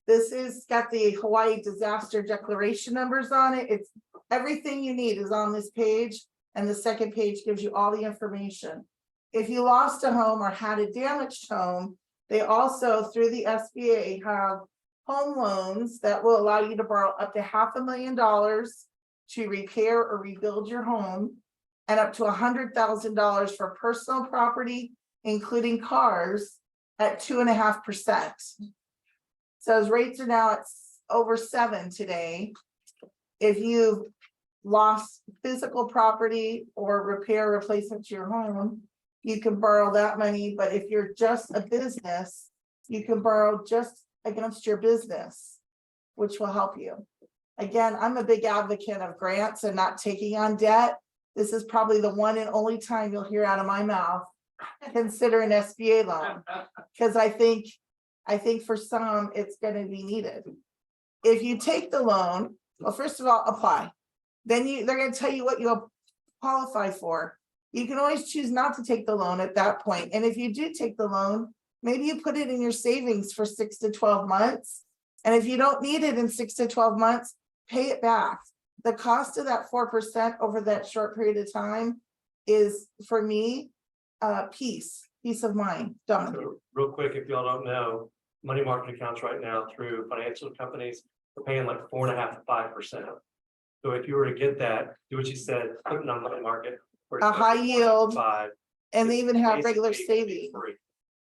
This is got the Hawaii disaster declaration numbers on it. It's everything you need is on this page, and the second page gives you all the information. If you lost a home or had a damaged home, they also, through the SBA, have home loans that will allow you to borrow up to $500,000 to repair or rebuild your home, and up to $100,000 for personal property, including cars, at 2.5%. So those rates are now at over 7 today. If you've lost physical property or repair replacement to your home, you can borrow that money. But if you're just a business, you can borrow just against your business, which will help you. Again, I'm a big advocate of grants and not taking on debt. This is probably the one and only time you'll hear out of my mouth, consider an SBA loan. Because I think for some, it's going to be needed. If you take the loan, well, first of all, apply. Then they're going to tell you what you'll qualify for. You can always choose not to take the loan at that point. And if you do take the loan, maybe you put it in your savings for 6 to 12 months. And if you don't need it in 6 to 12 months, pay it back. The cost of that 4% over that short period of time is, for me, peace of mind. Done. So, real quick, if y'all don't know, money market accounts right now through financial companies are paying like 4.5% to 5%. So if you were to get that, do what you said, put it on money market. A high yield, 5, and they even have regular basically savings free.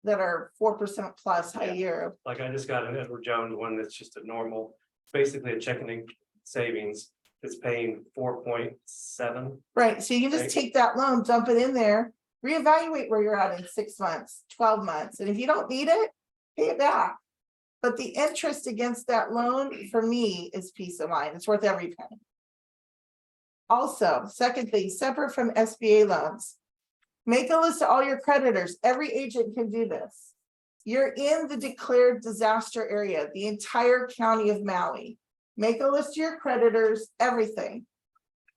that are 4% plus high Yeah. yield. Like I just got an Edward Jones one that's just a normal, basically a checking and savings. is paying 4.7. Right, so you can Right. just take that loan, dump it in there, reevaluate where you're at in 6 months, 12 months, and if you don't need it, pay it back. But the interest against that loan, for me, is peace of mind. It's worth every penny. Also, second thing, separate from SBA loans. Make a list of all your creditors. Every agent can do this. You're in the declared disaster area, the entire county of Maui. Make a list of your creditors, everything.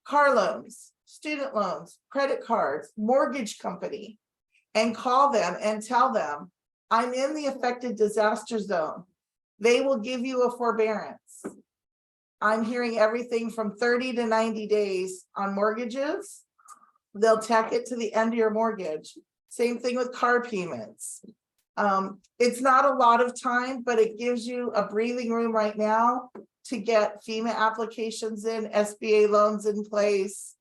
Car loans, student loans, credit cards, mortgage company, and call them and tell them, I'm in the affected disaster zone. They will give you a forbearance. I'm hearing everything from 30 to 90 days on mortgages. They'll tack it to the end of your mortgage. Same thing with car payments. It's not a lot of time, but it gives you a breathing room right now to get FEMA applications in, SBA loans in place,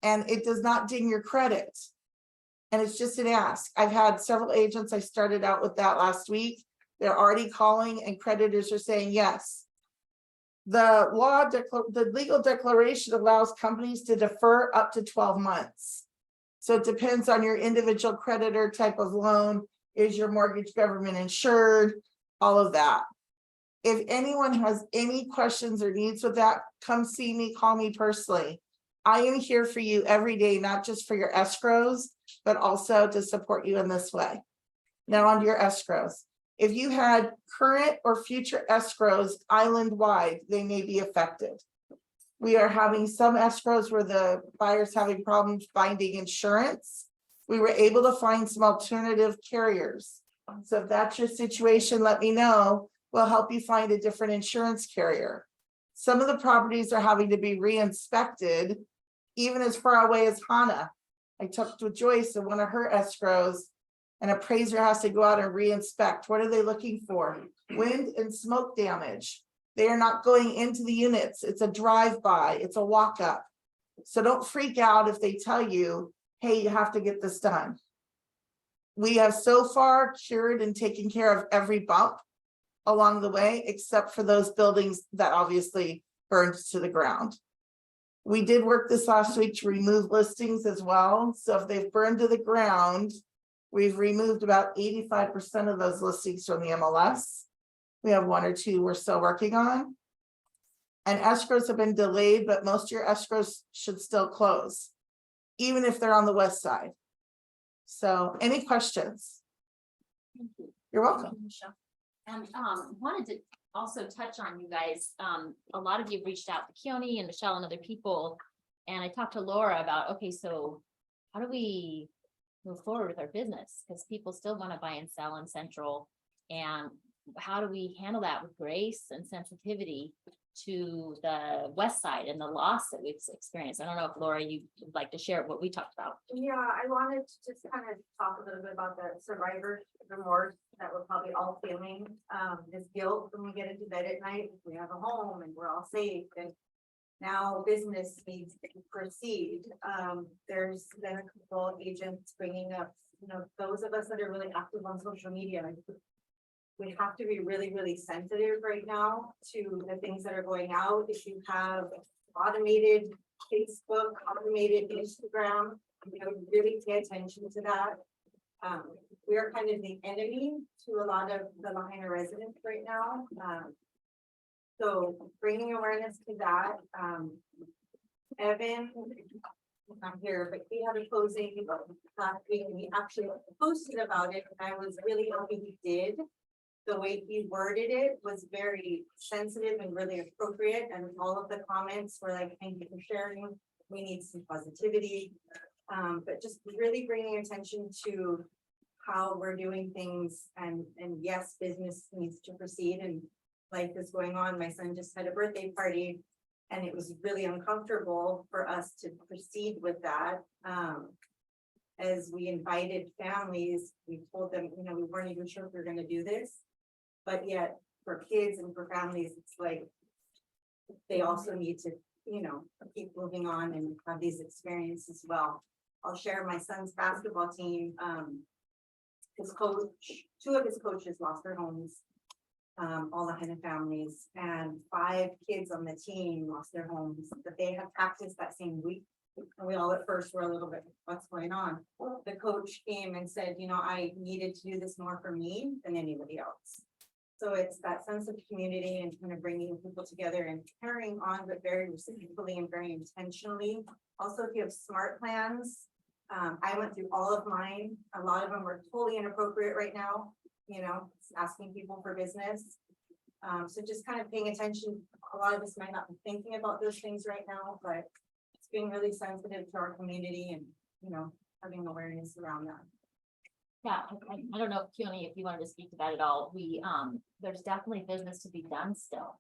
and it does not ding your credit. And it's just an ask. I've had several agents, I started out with that last week. They're already calling and creditors are saying yes. The legal declaration allows companies to defer up to 12 months. So it depends on your individual creditor type of loan. Is your mortgage government insured? All of that. If anyone has any questions or needs with that, come see me, call me personally. I am here for you every day, not just for your escrows, but also to support you in this way. Now on to your escrows. If you had current or future escrows island-wide, they may be affected. We are having some escrows where the buyer's having problems finding insurance. We were able to find some alternative carriers. So if that's your situation, let me know. We'll help you find a different insurance carrier. Some of the properties are having to be re-inspected, even as far away as Hana. I talked with Joyce in one of her escrows. An appraiser has to go out and re-inspect. What are they looking for? Wind and smoke damage. They are not going into the units. It's a drive-by, it's a walk-up. So don't freak out if they tell you, hey, you have to get this done. We have so far cured and taken care of every bump along the way, except for those buildings that obviously burned to the ground. We did work this last week to remove listings as well. So if they've burned to the ground, we've removed about 85% of those listings from the MLS. We have 1 or 2 we're still working on. And escrows have been delayed, but most of your escrows should still close, even if they're on the west side. So any questions? Thank you. You're welcome. Michelle. And wanted to also touch on you guys. A lot of you reached out to Keone and Michelle and other people. And I talked to Laura about, okay, so how do we move forward with our business? Because people still want to buy and sell in Central. And how do we handle that with grace and sensitivity to the west side and the loss that we've experienced? I don't know if Laura, you'd like to share what we talked about. Yeah, I wanted to just kind of talk a little bit about the survivor remorse that we're probably all feeling. This guilt when we get into bed at night, we have a home and we're all safe and now business needs to proceed. There's been a couple agents bringing up, those of us that are really active on social media. We have to be really, really sensitive right now to the things that are going out. If you have automated Facebook, automated Instagram, really pay attention to that. We are kind of the enemy to a lot of the Lahaina residents right now. So bringing awareness to that. Evan, not here, but we had a closing last week and we actually posted about it and I was really happy he did. The way he worded it was very sensitive and really appropriate and all of the comments were like, thank you for sharing. We need some positivity. But just really bringing attention to how we're doing things and yes, business needs to proceed and life is going on. My son just had a birthday party and it was really uncomfortable for us to proceed with that. As we invited families, we told them, we weren't even sure if we were going to do this. But yet for kids and for families, it's like they also need to, keep moving on and have these experiences as well. I'll share my son's basketball team. His coach, 2 of his coaches lost their homes. all the Lahaina families, and 5 kids on the team lost their homes, but they had practiced that same week. And we all at first were a little bit, what's going on? The coach came and said, you know, I needed to do this more for me than anybody else. So it's that sense of community and kind of bringing people together and carrying on, but very reciprocally and very intentionally. Also, if you have SMART plans, I went through all of mine. A lot of them were totally inappropriate right now, you know, asking people for business. So just kind of paying attention. A lot of us might not be thinking about those things right now, but it's being really sensitive to our community and, you know, having awareness around that. Yeah, I don't know, Keone, if you wanted to speak to that at all. We, there's definitely business to be done still.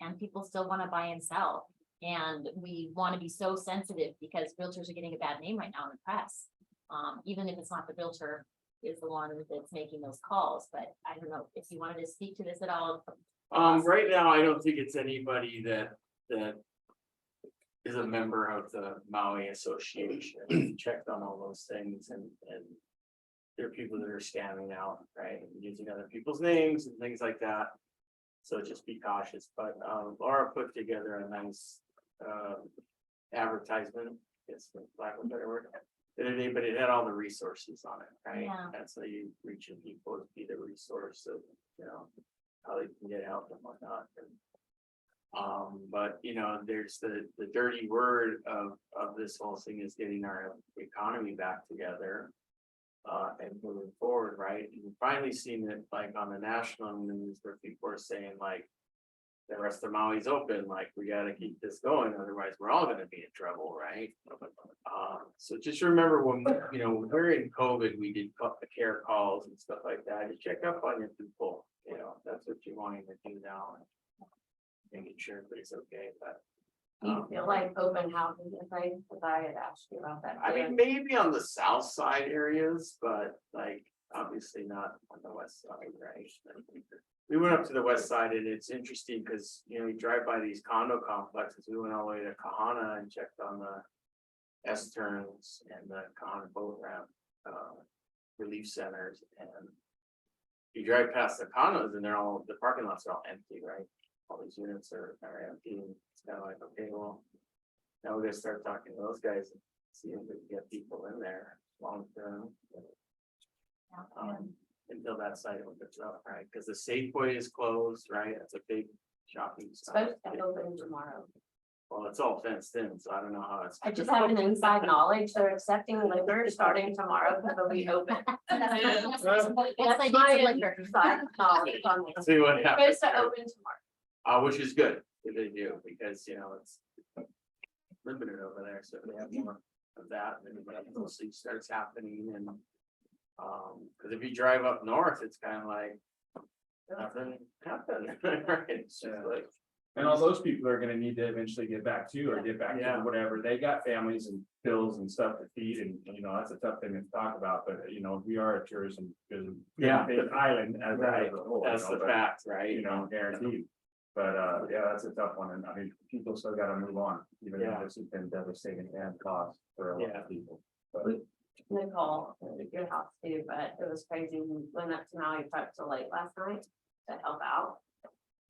And people still want to buy and sell. And we want to be so sensitive because realtors are getting a bad name right now in the press. Even if it's not the realtor is the one that's making those calls, but I don't know if you wanted to speak to this at all. Right now, I don't think it's anybody that is a member of the Maui Association. Checked on all those things and there are people that are scamming out, right? And using other people's names and things like that. So just be cautious, but Laura put together a nice advertisement, it's for lack of a better word. Today, but it had all the resources on it, right? Yeah. That's how you reaching people, to be the resource of, you know, how they can get help and whatnot. But you know, there's the dirty word of this whole thing is getting our economy back together. And moving forward, right? And you've finally seen it like on the national news where people are saying like the rest of Maui's open, like we gotta keep this going, otherwise we're all gonna be in trouble, right? So just remember when, you know, when we're in COVID, we did care calls and stuff like that. You check up on your people, you know, that's what you're wanting to do now. And making sure everybody's okay, but. Do you feel like open houses, if I had asked you about that? I mean, maybe on the south side areas, but like, obviously not on the west side, right? We went up to the west side and it's interesting because, you know, you drive by these condo complexes. We went all the way to Kahana and checked on the S-turns and the Kahana boat ramp, relief centers. And you drive past the condos and the parking lots are all empty, right? All these units are empty. And it's kind of like, okay, well, now we're gonna start talking to those guys and see if we can get people in there long term. Until that site opens up, right? Because the Safeway is closed, right? That's a big shopping. Supposed to open tomorrow. Well, it's all fenced in, so I don't know how it's. I just have an inside knowledge, they're accepting liquor starting tomorrow, because they'll be open. That's my inside knowledge on this. See what happens. Supposed to open tomorrow. Which is good, if they do, because, you know, it's limited over there, so if they have more of that, then we'll see starts happening and. Because if you drive up north, it's kind of like nothing happened, right? It's just like. And all those people are gonna need to eventually get back to, or get back to whatever, they got families and bills and stuff to feed, and, you know, that's a tough thing to talk about, but, you know, we are a tourism. Yeah. Island as Right, a whole. that's you know, the but, fact, right? You know, guaranteed. But, yeah, that's a tough one, and I mean, people still gotta move on, even though this has been devastating and cost for a lot of people. But Nicole, your house too, but it was crazy. We went up to Maui Prep till late last night to help out.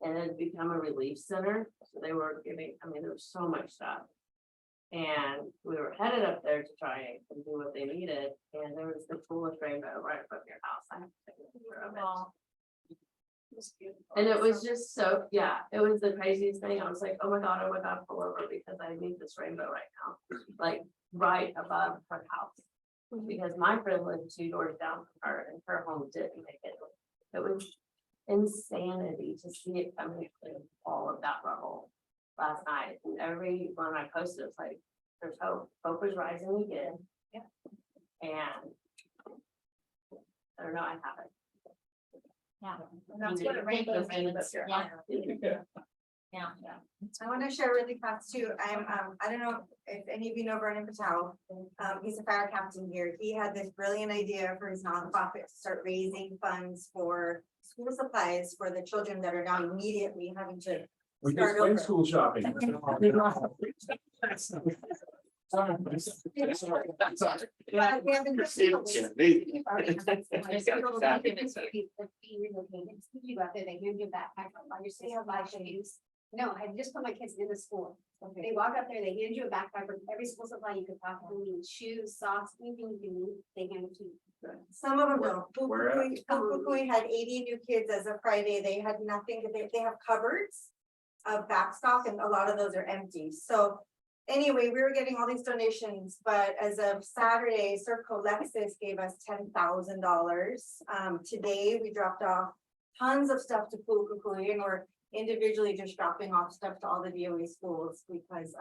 And it had become a relief center, so they were giving, I mean, there was so much stuff. And we were headed up there to try and do what they needed, and there was the coolest rainbow right above your house. I have to take a picture of it. And it was just so, yeah, it was the craziest thing. I was like, oh my God, pull over because I need this rainbow right now, like right above her house. Because my friend lived 2 doors down from her and her home didn't make it. It was insanity to see it coming through all of that rubble last night. And every one I posted, it's like, there's hope. Hope is rising again. Yeah. And I don't know, I have it. Yeah. That's what a rainbow means. Yeah. I want to share really fast too. I don't know if any of you know Vernon Patel. He's a fire captain here. He had this brilliant idea for his nonprofit to start raising funds for school supplies for the children that are now immediately having to we start just went over. school shopping. No, I just put my kids in the school. They walk up there, they hand you a backpack with every school supply you could possibly need, shoes, socks, anything you can need, they hand it to you. Some of them don't. Where at? Kukui had 80 new kids as of Friday. They had nothing, they have cupboards of backstock and a lot of those are empty. So anyway, we were getting all these donations, but as of Saturday, Circle Lexus gave us $10,000. Today we dropped off tons of stuff to Kukui and we're individually just dropping off stuff to all the DOE schools because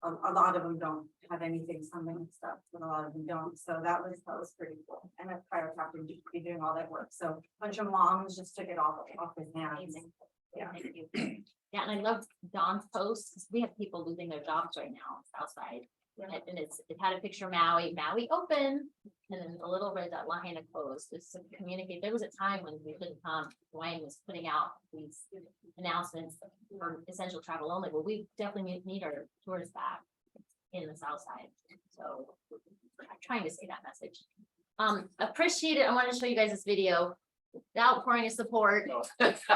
a lot of them don't have anything, some of them stuff, but a lot of them don't. So that was pretty cool. And a fire captain to be doing all that work. So a bunch of moms just took it off his hands. Amazing. Yeah. Thank you. Yeah, and I love Dawn's post, because we have people losing their jobs right now, outside. And it had a picture of Maui open, and then a little red Lahaina closed, just to communicate. There was a time when we couldn't come, Dwayne was putting out these announcements for essential travel only. Well, we definitely need our tourists back in the South Side. So I'm trying to say that message. Appreciate it. I want to show you guys this video. The outpouring of support. Press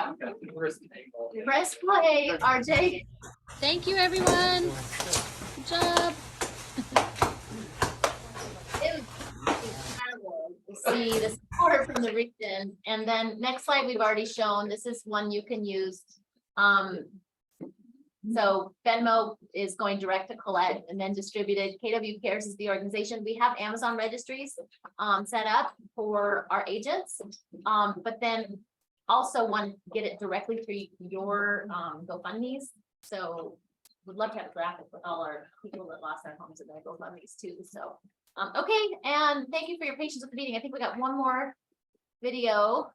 play, RJ. Thank you, everyone. Good job. It was incredible to see the support from the region. And then next slide, we've already shown, this is one you can use. So Venmo is going direct to Colette and then distributed. KW Cares is the organization. We have Amazon registries set up for our agents. But then also want to get it directly through your GoFundMe's. So would love to have a graphic with all our people that lost their homes in their GoFundMe's too. So okay, and thank you for your patience with the meeting. I think we got one more video.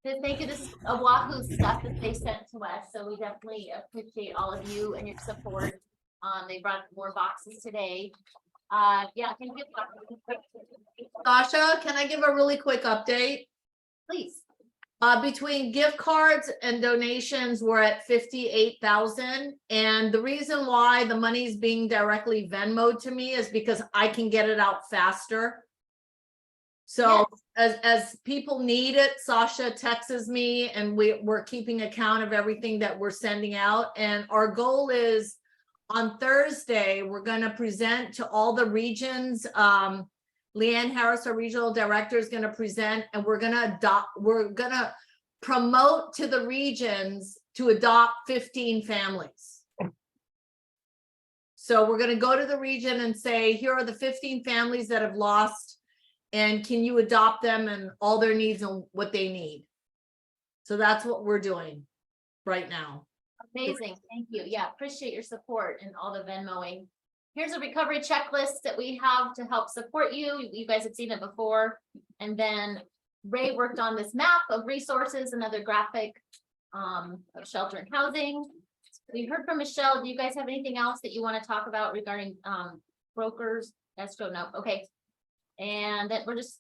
Thank you. This is Oahu stuff that they sent to us. So we definitely appreciate all of you and your support. They brought more boxes today. Yeah, thank you. Sasha, can I give a really quick update? Please. Between gift cards and donations, we're at 58,000. And the reason why the money's being directly Venmoed to me is because I can get it out faster. So as people need it, Sasha texts me and we're keeping account of everything that we're sending out. And our goal is on Thursday, we're going to present to all the regions. Leanne Harris, our regional director, is going to present, and we're going to promote to the regions to adopt 15 families. So we're going to go to the region and say, here are the 15 families that have lost, and can you adopt them and all their needs and what they need? So that's what we're doing right now. Amazing. Thank you. Yeah, appreciate your support and all the Venmoing. Here's a recovery checklist that we have to help support you. You guys have seen it before. And then Ray worked on this map of resources, another graphic of shelter and housing. We heard from Michelle. Do you guys have anything else that you want to talk about regarding brokers? Escrow? No. Okay. And then we're just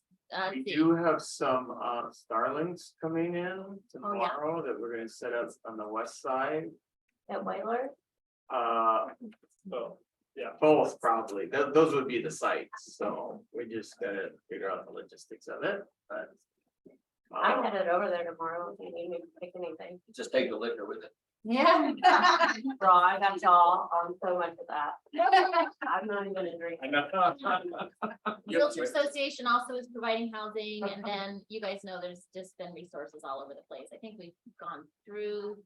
We do have some starlings coming in tomorrow that we're gonna set up on the west side. At Whaler? Yeah, both probably. Those would be the sites, so we just gotta figure out the logistics of it, but. I'm headed over there tomorrow if you need me to pick anything. Just take the liquor with it. Yeah. Raw, that's all, so much of that. I'm not even gonna drink. I know. Realtor Association also is providing housing, and then you guys know there's just been resources all over the place. I think we've gone through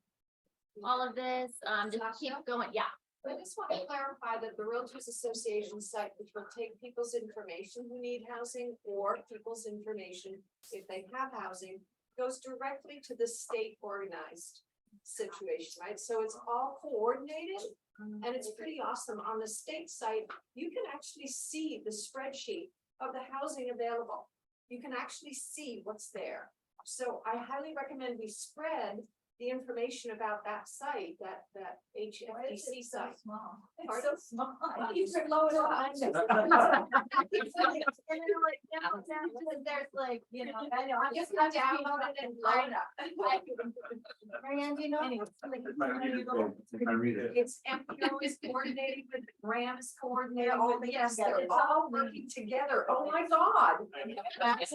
all of this. Just keep going. Yeah. I just want to clarify that the Realtors Association site, which will take people's information who need housing or people's information if they have housing, goes directly to the state organized situation, right? So it's all coordinated and it's pretty awesome. On the state site, you can actually see the spreadsheet of the housing available. You can actually see what's there. So I highly recommend we spread the information about that site, that HFDC site. Small. Pardon? It's so small. Keeps it low enough. And then like, there's like, you know, I know, I just got download it and blow it up. Marianne, do you know? I read it. It's MPO is coordinating with Grams coordinating with, yes, they're all working together. Oh my God. It's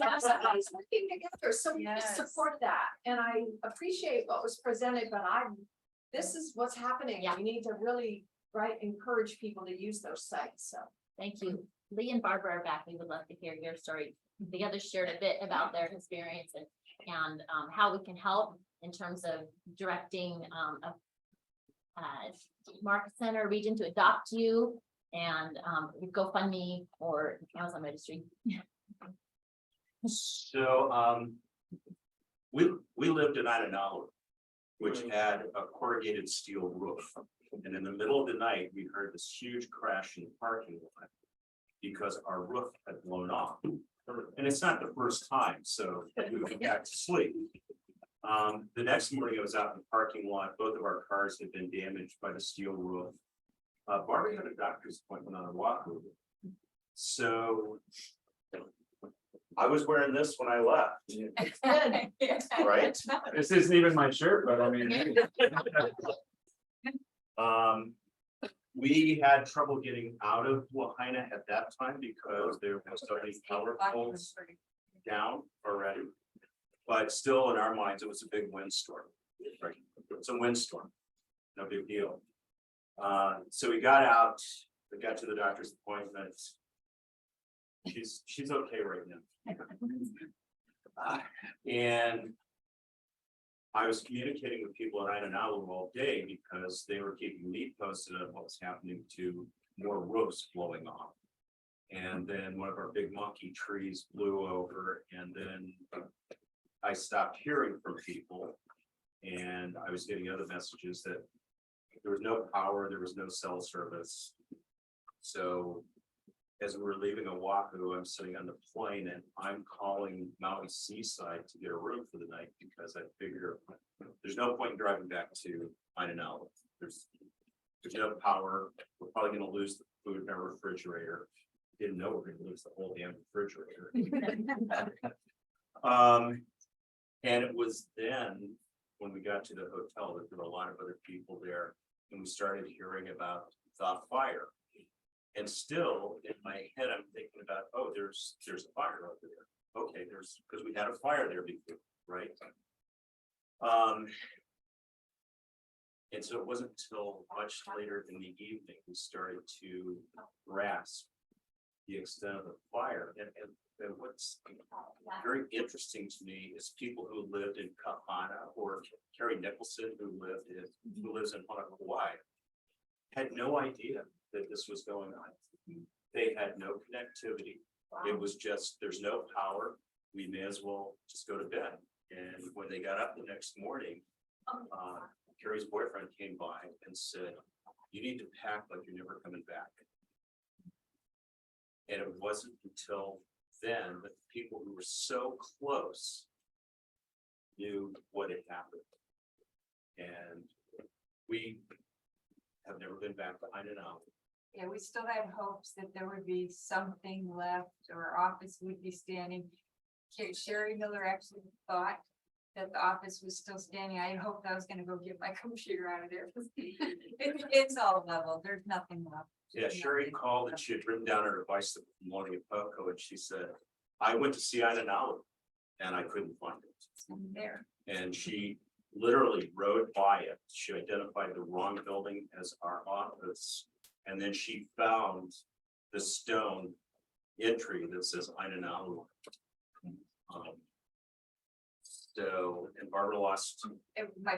working together, so we Yes. support that, and I appreciate what was presented, but this is what's happening. We need to really, right, encourage people to use those sites, so. Thank you. Lee and Barbara are back. We would love to hear your story. The others shared a bit about their experience and how we can help in terms of directing Market Center region to adopt you and GoFundMe or Amazon Registry. So, we lived in Inanalu, which had a corrugated steel roof. And in the middle of the night, we heard this huge crash in the parking lot because our roof had blown off. And it's not the first time, so we went back to sleep. The next morning I was out in the parking lot, both of our cars had been damaged by the steel roof. Barbara had a doctor's appointment on Oahu. So I was wearing this when I left, right? This isn't even my shirt, but I mean. We had trouble getting out of Lahaina at that time because there was so many power poles down already. But still in our minds, it was a big windstorm, right? It's a windstorm, no big deal. So we got out, we got to the doctor's appointment. She's okay right now. And I was communicating with people in Inanalu all day because they were keeping me posted on what was happening to more roofs blowing off. And then one of our big monkey trees blew over, and then I stopped hearing from people. And I was getting other messages that there was no power, there was no cell service. So as we were leaving Oahu, I'm sitting on the plane and I'm calling Maui Seaside to get a room for the night because I figure there's no point in driving back to Inanalu. There's no power. We're probably going to lose the food in our refrigerator. Didn't know we're going to lose the whole damn refrigerator. And it was then when we got to the hotel that there were a lot of other people there, and we started hearing about the fire. And still in my head, I'm thinking about, oh, there's a fire over there. Okay, because we had a fire there before, right? And so it wasn't until much later in the evening we started to grasp the extent of the fire. And what's very interesting to me is people who lived in Kahana, or Carrie Nicholson, who lives in Hawaii, had no idea that this was going on. They had no connectivity. It was just, there's no power. We may as well just go to bed. And when they got up the next morning, Carrie's boyfriend came by and said, you need to pack like you're never coming back. And it wasn't until then that the people who were so close knew what had happened. And we have never been back to Inanalu. Yeah, we still have hopes that there would be something left, or our office would be standing. Sherry Miller actually thought that the office was still standing. I hoped I was gonna go get my computer out of there. It's all level, there's nothing left. Yeah, Sherry called and she had written down her advice from Monia Poco, and she said, I went to see Inanalu and I couldn't find it. It's there. And she literally rode by it. She identified the wrong building as our office. And then she found the stone entry that says Inanalu. So, and Barbara lost.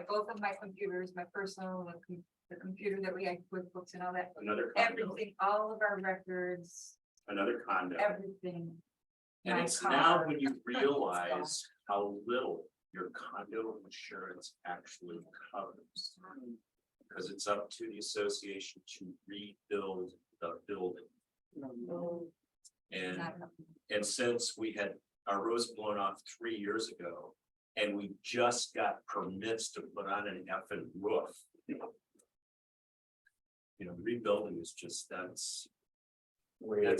Both of my computers, my personal, the computer that we had, QuickBooks and all that. Another condo. Everything, all of our records, Another condo. everything. And My it's now car. when you realize how little your condo insurance actually covers. Because it's up to the association to rebuild the building. And since we had our roofs blown off 3 years ago, And we just got permits to put on an effing roof. You know, rebuilding is just, that's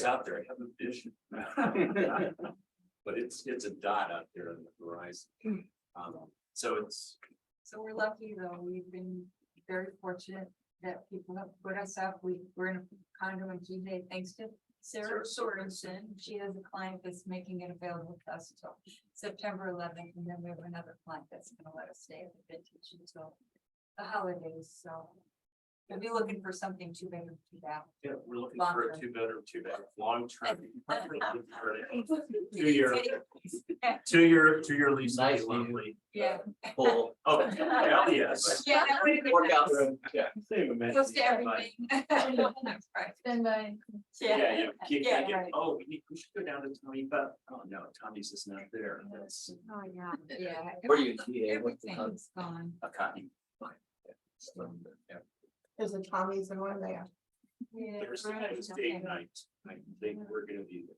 out there, I have a vision. But it's a dot out there on the horizon. So it's, So we're lucky though, we've been very fortunate that people have put us up, we're in a condo in G thanks to Sarah Sorensen. She has a client that's making it available to us until September 11th, and then we have another client that's gonna let us stay at the Vintage until the holidays, so. We'll be looking for something 2-bedroom, 2-bath. yeah, we're looking Long for a term. 2-bedroom, 2-bath, long term. 2-year lease. Nice Lovely. Yeah. Full. Oh, hell yes. Yeah, that would be Workout nice. room, yeah. Close to everything. Right. Stand by. Yeah, keep Yeah, thinking, right. oh, we should go down to Tommy, but, oh no, Tommy's is not there, that's Oh, yeah, yeah. Where you see it, what's the Everything's gone. a copy. Yeah. There's a Tommy's in one there. Yeah, There's right, it's okay. date night, I think we're gonna be there.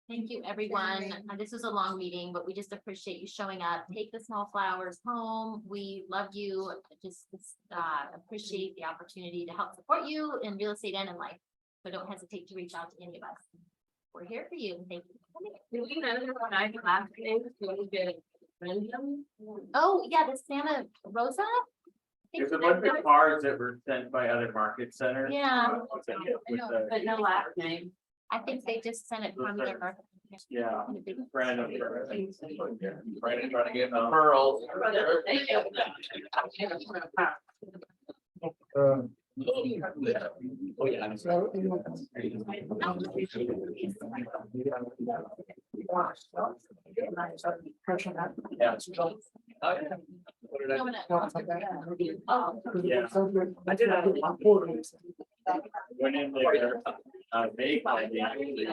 Thank you, everyone. This was a long meeting, but we just appreciate you showing up. Take the small flowers home. We love you. Just appreciate the opportunity to help support you in real estate and in life. So don't hesitate to reach out to any of us. We're here for you. Thank you. for coming. Oh, yeah, the Santa Rosa? I think There's a bunch of cards that were sent by other market centers. Yeah. With the- But no last name. I think they just sent it from their birth. Yeah. Brandon. Brandon trying to get a Pearl. Oh, yeah. Yeah. Oh, yeah. What did I- Oh. Yeah. I did. Went in there, they called me.